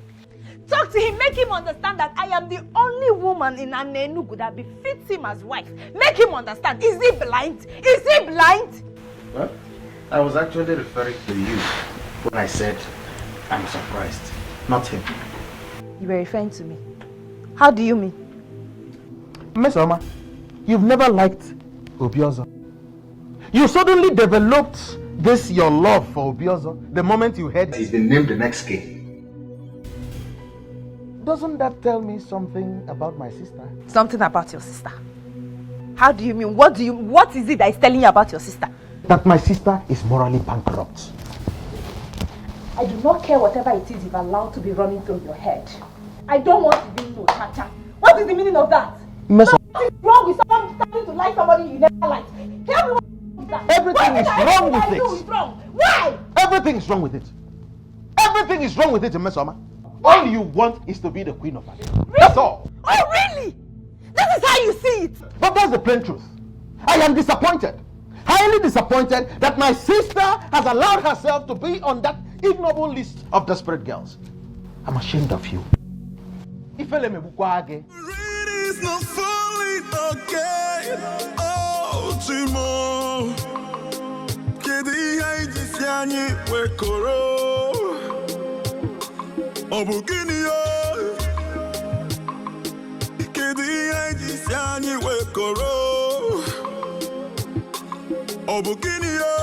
Talk to him, make him understand that I am the only woman in Enugu that befits him as wife. Make him understand. Is he blind? Is he blind? Well, I was actually referring to you when I said I'm surprised, not him. You were referring to me. How do you mean? Miss Oma, you've never liked Obiozo. You suddenly developed this your love for Obiozo the moment you heard he's been named the next king. Doesn't that tell me something about my sister? Something about your sister? How do you mean? What is it that is telling you about your sister? That my sister is morally bankrupt. I do not care whatever it is you've allowed to be running through your head. I don't want to be no cha-cha. What is the meaning of that? Miss What is wrong with someone starting to like somebody you never liked? Tell me what is that? Everything is wrong with it. Is wrong. Why? Everything is wrong with it. Everything is wrong with it, Miss Oma. All you want is to be the queen of Ade. Really? That's all. Oh, really? That is how you see it. But that's the plain truth. I am disappointed. Highly disappointed that my sister has allowed herself to be on that ignoble list of desperate girls. I'm ashamed of you. Ifele me bukwage. It's not falling okay. Oh, Timo. Kedi haiji siani wekoro. Obugini yo. Kedi haiji siani wekoro. Obugini yo.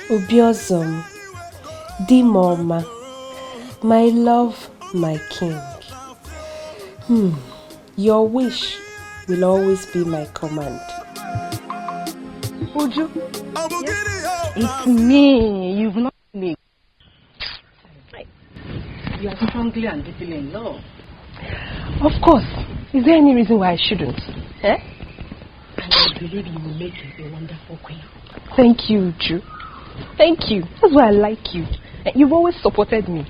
Obiozom, Dimoma, my love, my king. Your wish will always be my command. Uju, yes? It's me. You've not me. You are strongly and deeply in love. Of course. Is there any reason why I shouldn't? Eh? And I believe you will make a wonderful queen. Thank you, Uju. Thank you. That's why I like you. You've always supported me.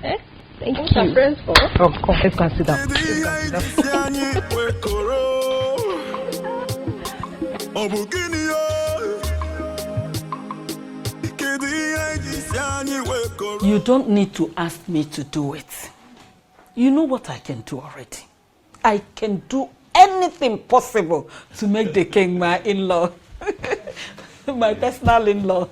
Eh? Thank you. Our friends for? Oh, come, let's go and sit down. You don't need to ask me to do it. You know what I can do already. I can do anything possible to make the king my in-law. My personal in-law.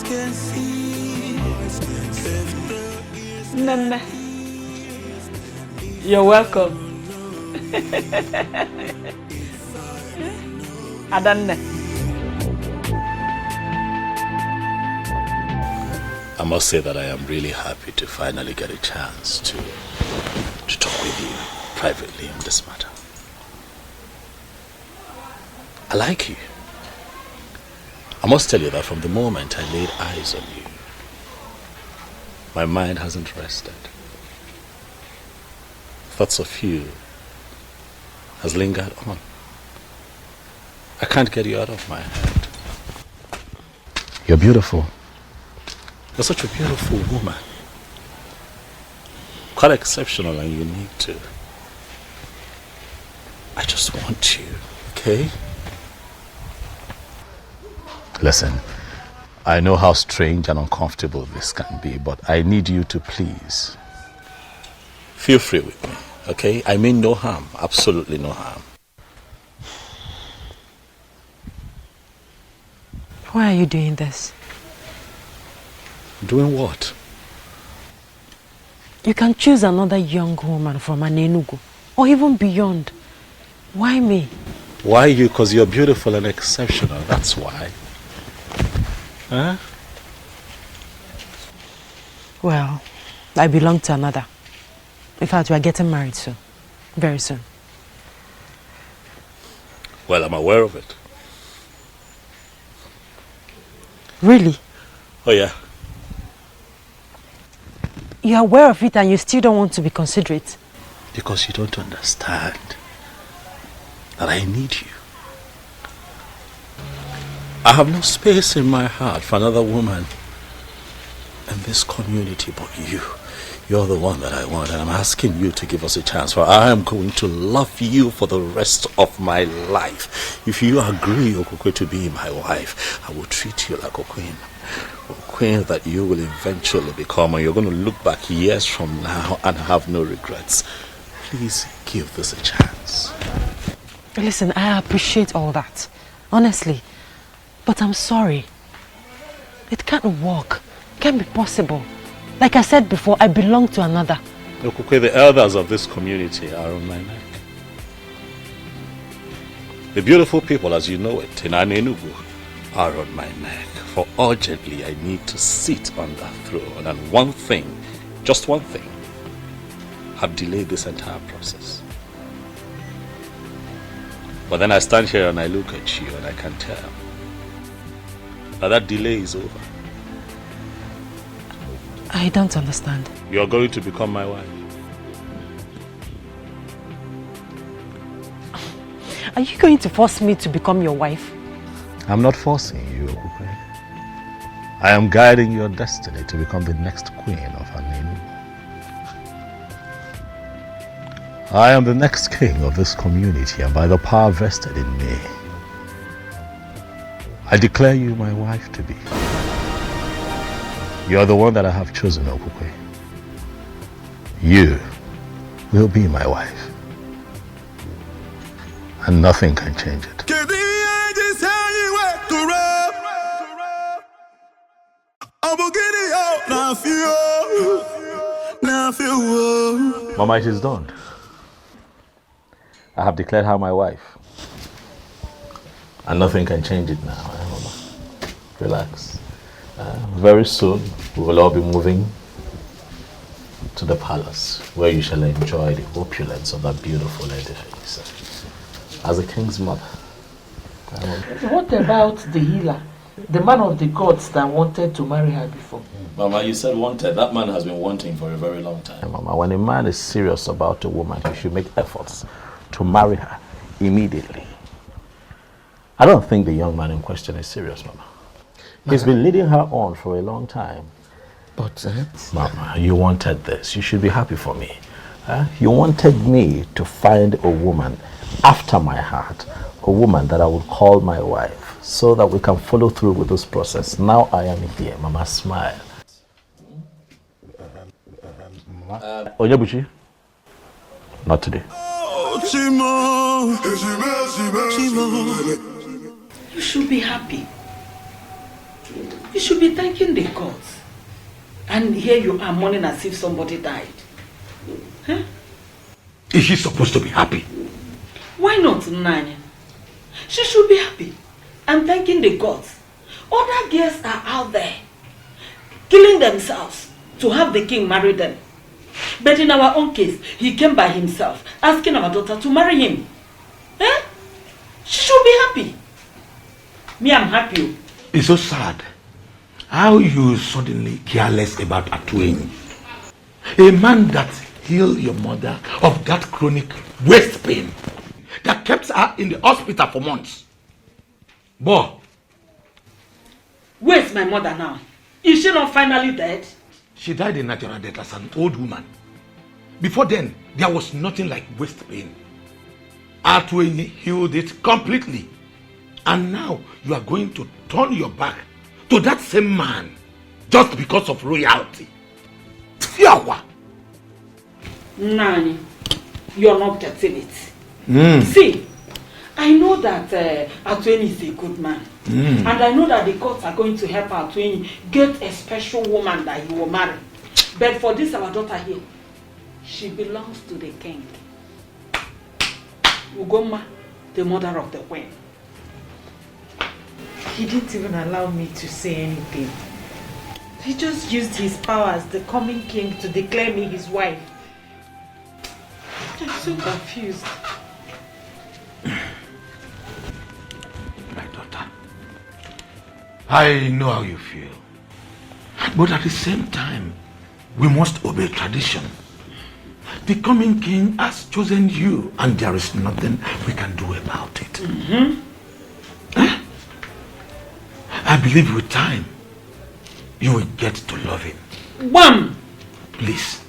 Can see Nana, you're welcome. Adanne. I must say that I am really happy to finally get a chance to talk with you privately on this matter. I like you. I must tell you that from the moment I laid eyes on you, my mind hasn't rested. Thoughts of you has lingered on. I can't get you out of my head. You're beautiful. You're such a beautiful woman. Quite exceptional and unique too. I just want you, okay? Listen, I know how strange and uncomfortable this can be, but I need you to please feel free with me, okay? I mean no harm, absolutely no harm. Why are you doing this? Doing what? You can choose another young woman from Anenugu, or even beyond. Why me? Why you? Because you're beautiful and exceptional, that's why. Huh? Well, I belong to another. In fact, we are getting married soon. Very soon. Well, I'm aware of it. Really? Oh, yeah. You're aware of it and you still don't want to be considerate? Because you don't understand that I need you. I have no space in my heart for another woman in this community but you. You're the one that I want, and I'm asking you to give us a chance, for I am going to love you for the rest of my life. If you agree, Okokwe, to be my wife, I will treat you like a queen that you will eventually become, and you're going to look back years from now and have no regrets. Please give this a chance. Listen, I appreciate all that, honestly, but I'm sorry. It can't work. It can't be possible. Like I said before, I belong to another. Okokwe, the elders of this community are on my neck. The beautiful people, as you know it, in Anenugu, are on my neck. For urgently, I need to sit on that throne. And one thing, just one thing, have delayed this entire process. But then I stand here and I look at you and I can tell that delay is over. I don't understand. You're going to become my wife. Are you going to force me to become your wife? I'm not forcing you, Okukwe. I am guiding your destiny to become the next queen of Anenu. I am the next king of this community, and by the power vested in me, I declare you my wife to be. You are the one that I have chosen, Okukwe. You will be my wife, and nothing can change it. Mama, it is done. I have declared her my wife, and nothing can change it now. Mama, relax. Very soon we will all be moving to the palace, where you shall enjoy the opulence of that beautiful edifice as a king's mother. What about the healer, the man of the gods that wanted to marry her before? Mama, you said wanted. That man has been wanting for a very long time. Mama, when a man is serious about a woman, he should make efforts to marry her immediately. I don't think the young man in question is serious, Mama. He's been leading her on for a long time. But, Mama, you wanted this. You should be happy for me. You wanted me to find a woman after my heart, a woman that I would call my wife, so that we can follow through with this process. Now I am here. Mama, smile. Onyebuchi? Not today. You should be happy. You should be thanking the gods. And here you are mourning as if somebody died. Huh? Is she supposed to be happy? Why not, Nani? She should be happy and thanking the gods. Other girls are out there killing themselves to have the king marry them. But in our own case, he came by himself, asking our daughter to marry him. Eh? She should be happy. Me, I'm happy. It's so sad how you suddenly care less about Atueni. A man that healed your mother of that chronic waist pain that kept her in the hospital for months. Boy. Where's my mother now? Is she not finally dead? She died a natural death as an old woman. Before then, there was nothing like waist pain. Atueni healed it completely. And now you are going to turn your back to that same man just because of royalty. Fiawa! Nani, you're not getting it. See, I know that Atueni is a good man. And I know that the courts are going to help Atueni get a special woman that he will marry. But for this, our daughter here, she belongs to the king. Ugoma, the mother of the queen. He didn't even allow me to say anything. He just used his power as the coming king to declare me his wife. I'm so confused. My daughter, I know how you feel. But at the same time, we must obey tradition. The coming king has chosen you, and there is nothing we can do about it. I believe with time, you will get to love him. Bam! Please,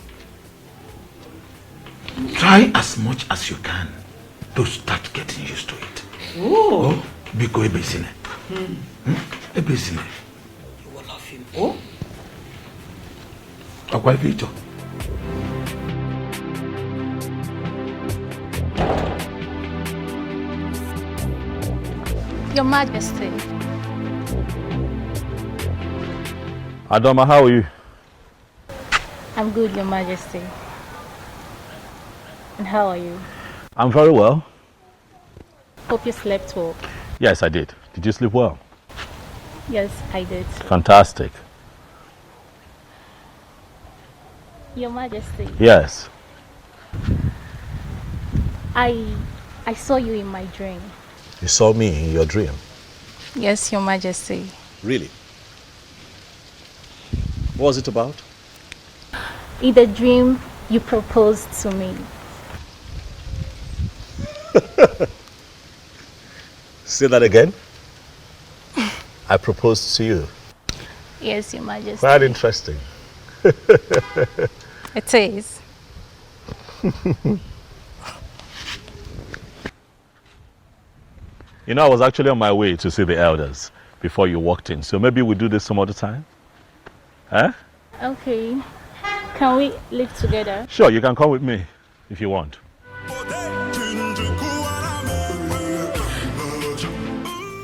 try as much as you can to start getting used to it. Oh, Biko ebezine. Ebezine. You will love him. Oh? Akwa Vito. Your Majesty. Adama, how are you? I'm good, Your Majesty. And how are you? I'm very well. Hope you slept well. Yes, I did. Did you sleep well? Yes, I did. Fantastic. Your Majesty. Yes. I saw you in my dream. You saw me in your dream? Yes, Your Majesty. Really? What was it about? In the dream, you proposed to me. Say that again. I proposed to you. Yes, Your Majesty. Quite interesting. It is. You know, I was actually on my way to see the elders before you walked in, so maybe we'll do this some other time. Huh? Okay. Can we live together? Sure, you can come with me if you want.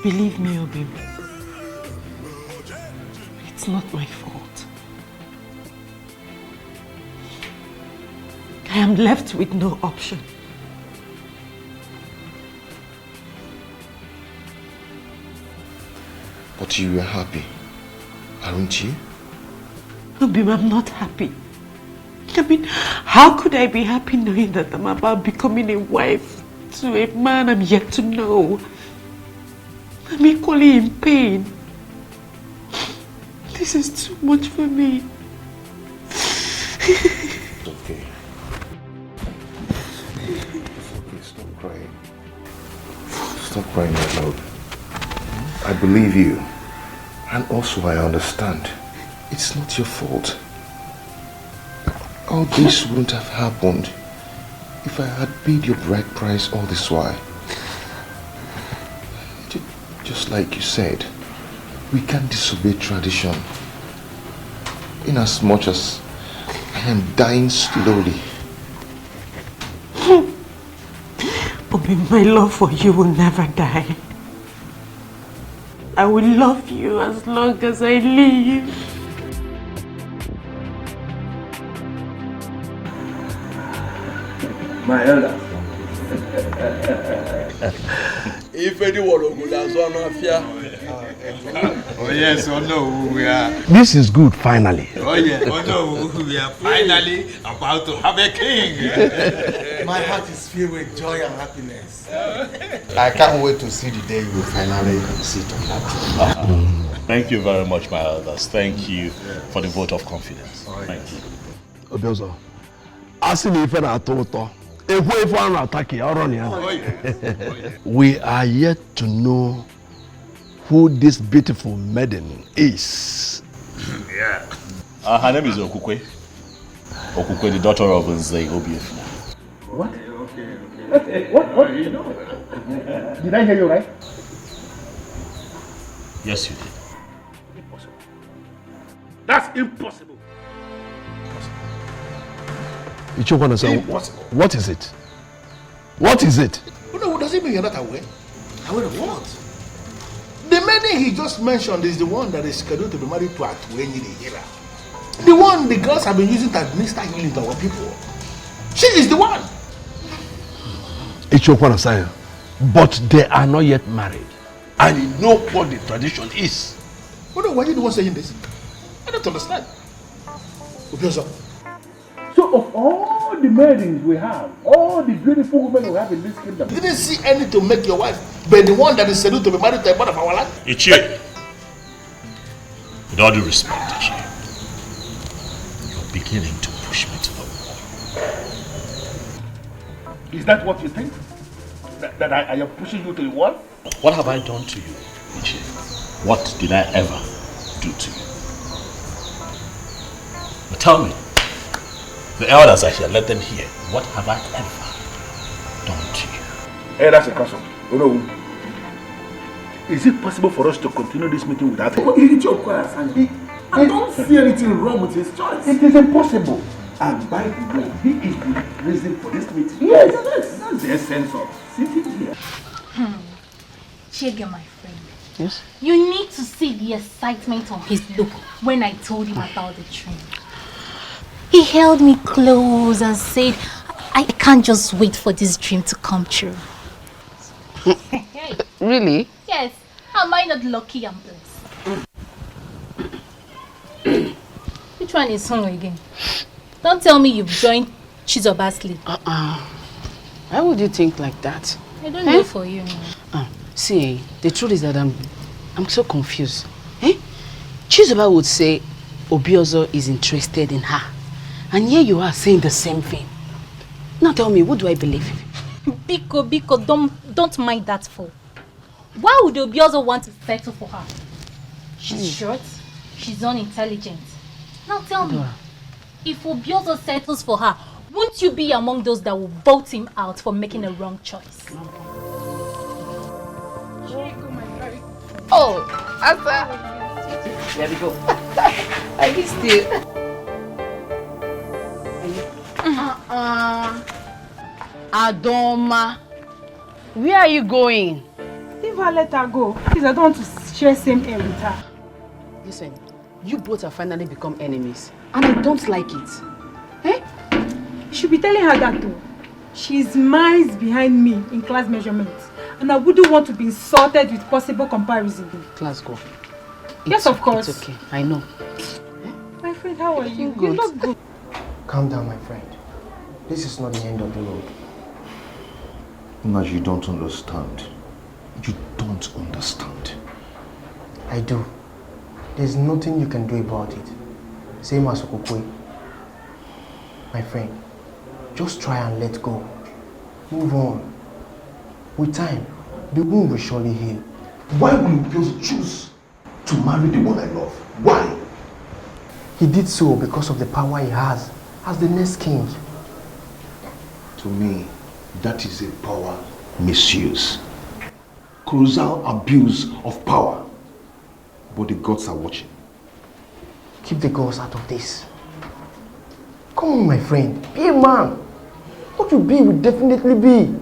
Believe me, Obim. It's not my fault. I am left with no option. But you were happy, aren't you? Obim, I'm not happy. I mean, how could I be happy knowing that I'm about becoming a wife to a man I'm yet to know? I'm equally in pain. This is too much for me. It's okay. It's okay, stop crying. Stop crying, my love. I believe you. And also I understand. It's not your fault. All this wouldn't have happened if I had paid your bride price all this while. Just like you said, we can't disobey tradition. In as much as I am dying slowly. Obi, my love for you will never die. I will love you as long as I live. My elder. If anyone would have one mafia. Oh yes, oh no, we are. This is good, finally. Oh yeah, oh no, we are finally about to have a king. My heart is filled with joy and happiness. I can't wait to see the day you will finally sit on that throne. Thank you very much, my elders. Thank you for the vote of confidence. Thank you. Obiozo, asini ife na atoto. We are yet to know who this beautiful maiden is. Yeah. Her name is Okukwe. Okukwe, the daughter of Nze Obiefina. What? What? Did I hear you right? Yes, you did. Impossible. That's impossible. Impossible. What is it? What is it? No, does it mean you're not aware? Aware of what? The maiden he just mentioned is the one that is scheduled to be married to Atuenyi the healer. The one the girls have been using to administer healing to our people. She is the one. It's your point of science. But they are not yet married. And you know what the tradition is. Oh no, why are you the one saying this? I don't understand. So of all the maidens we have, all the beautiful women we have in this kingdom, you didn't see any to make your wife, but the one that is scheduled to be married to a man of our land? Ichie, with all due respect, Ichie, you're beginning to push me to the wall. Is that what you think? That I am pushing you to the wall? What have I done to you, Ichie? What did I ever do to you? But tell me, the elders are here, let them hear. What have I ever done to you? Hey, that's a question. Is it possible for us to continue this meeting without him? I don't see anything wrong with his choice. It is impossible. And by the way, he is the reason for this meeting. Yes, that's the essence of sitting here. Chege, my friend. Yes? You need to see the excitement on his look when I told him about the dream. He held me close and said, I can't just wait for this dream to come true. Really? Yes. Am I not lucky and blessed? Which one is home again? Don't tell me you've joined CHIZZY. Why would you think like that? I don't know for you. See, the truth is that I'm so confused. CHIZZY would say Obiozo is interested in her. And here you are saying the same thing. Now tell me, what do I believe? Biko, don't mind that fool. Why would Obiozo want to settle for her? She's short, She's unintelligent. Now tell me, if Obiozo settles for her, won't you be among those that will vote him out for making a wrong choice? Oh, Asa. There we go. I missed you. Adoma, where are you going? Leave her, let her go. Please, I don't want to share same air with her. Listen, you both have finally become enemies, and I don't like it. Eh? You should be telling her that too. She's miles behind me in class measurements, and I wouldn't want to be insulted with possible comparison. Class go. Yes, of course. It's okay, I know. My friend, how are you? Good. You look good. Calm down, my friend. This is not the end of the road. Naj, you don't understand. You don't understand. I do. There's nothing you can do about it. Same as Okokwe. My friend, just try and let go. Move on. With time, the wound will surely heal. Why will you choose to marry the one I love? Why? He did so because of the power he has as the next king. To me, that is a power misuse. Colossal abuse of power. But the gods are watching. Keep the gods out of this. Come on, my friend. Be a man. What you be will definitely be.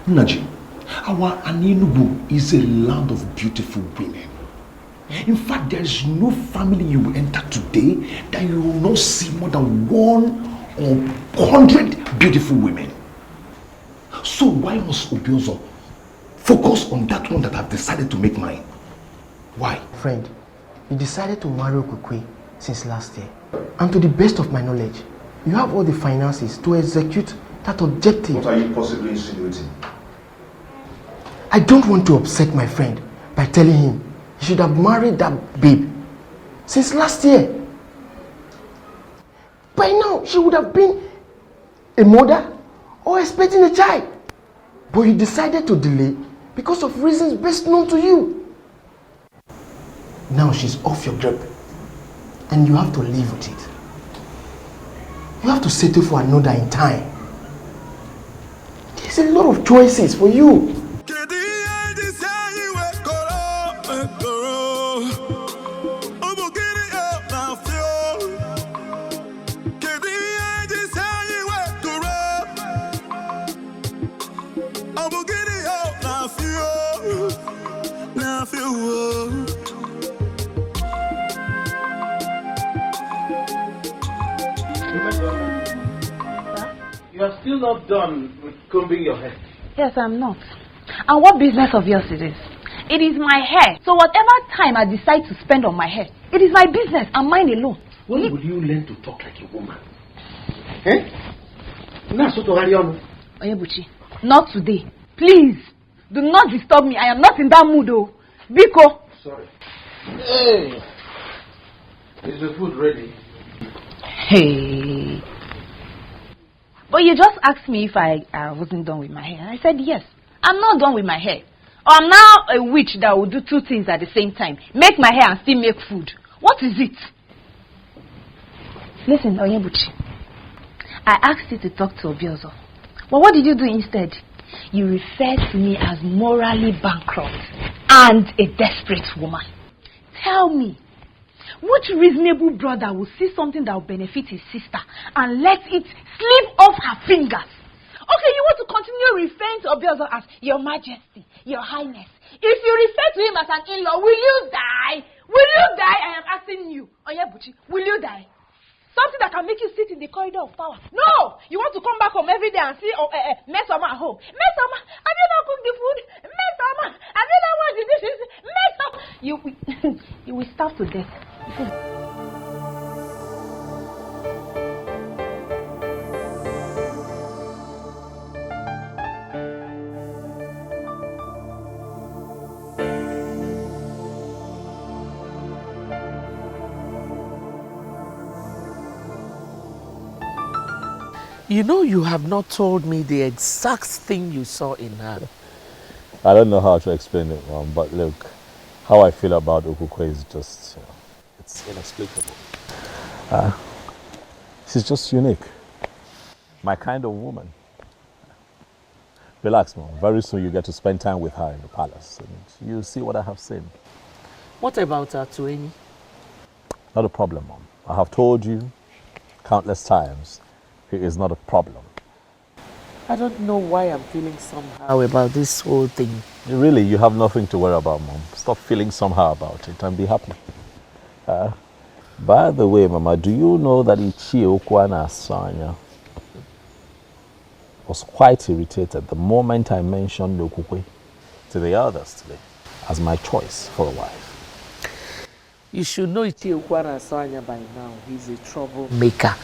Naji, our Anenubu is a land of beautiful women. In fact, there is no family you will enter today that you will not see more than 100 beautiful women. So why must Obiozo focus on that one that I've decided to make mine? Why? Friend, you decided to marry Okokwe since last year. And to the best of my knowledge, you have all the finances to execute that objective. What are you possibly insinuating? I don't want to upset my friend by telling him he should have married that babe since last year. By now, she would have been a mother or expecting a child. But you decided to delay because of reasons best known to you. Now she's off your grip, and you have to live with it. You have to settle for another in time. There's a lot of choices for you. You are still not done with combing your hair. Yes, I'm not. And what business of yours it is? It is my hair. So whatever time I decide to spend on my hair, it is my business and mine alone. When will you learn to talk like a woman? Eh? Oyebuchi, not today. Please, do not disturb me. I am not in that mood, oh. Biko. Sorry. Hey! Is the food ready? Hey. But you just asked me if I wasn't done with my hair. I said yes. I'm not done with my hair. Or I'm now a witch that will do two things at the same time. Make my hair and still make food. What is it? Listen, Onyebuchi. I asked you to talk to Obiozo. But what did you do instead? You referred to me as morally bankrupt and a desperate woman. Tell me, which reasonable brother will see something that will benefit his sister and let it slip off her fingers? Okay, you want to continue referring to Obiozo as Your Majesty, Your Highness. If you refer to him as an in-law, will you die? Will you die? I am asking you, Onyebuchi, will you die? Something that can make you sit in the corridor of power. No! You want to come back home every day and see Mesoma at home. Mesoma, have you not cooked the food? Mesoma, have you not washed the dishes? Mesoma! You will starve to death. You know, you have not told me the exact thing you saw in her. I don't know how to explain it, but look, how I feel about Okokwe is just It's inexplicable. She's just unique. My kind of woman. Relax, Mom. Very soon you get to spend time with her in the palace. And you'll see what I have seen. What about Atueni? Not a problem, Mom. I have told you countless times he is not a problem. I don't know why I'm feeling somehow about this whole thing. Really, you have nothing to worry about, Mom. Stop feeling somehow about it and be happy. By the way, Mama, do you know that Ichie Okwana Asanya was quite irritated the moment I mentioned Okukwe to the others today as my choice for a wife? You should know Ichie Okwana Asanya by now. He's a troublemaker.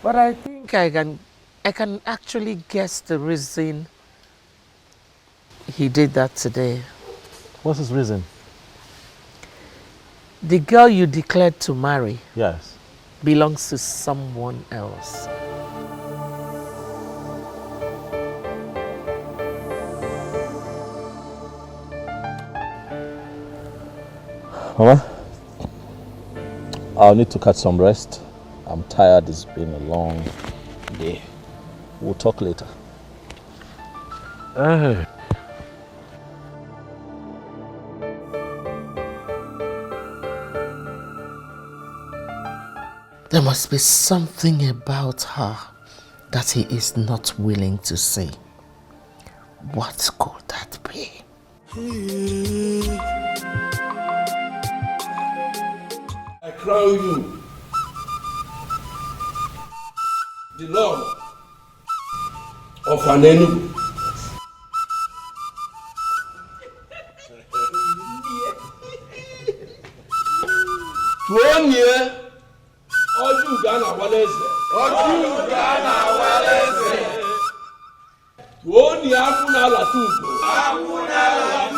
But I think I can actually guess the reason he did that today. What's his reason? The girl you declared to marry, yes, belongs to someone else. Mama, I'll need to catch some rest. I'm tired. It's been a long day. We'll talk later. There must be something about her that he is not willing to say. What could that be? I crown you the Lord of Anenu. Tuonye Oju Ghana Waleze. Oju Ghana Waleze. Tuonye Akuna Latumbo. Akuna Latumbo.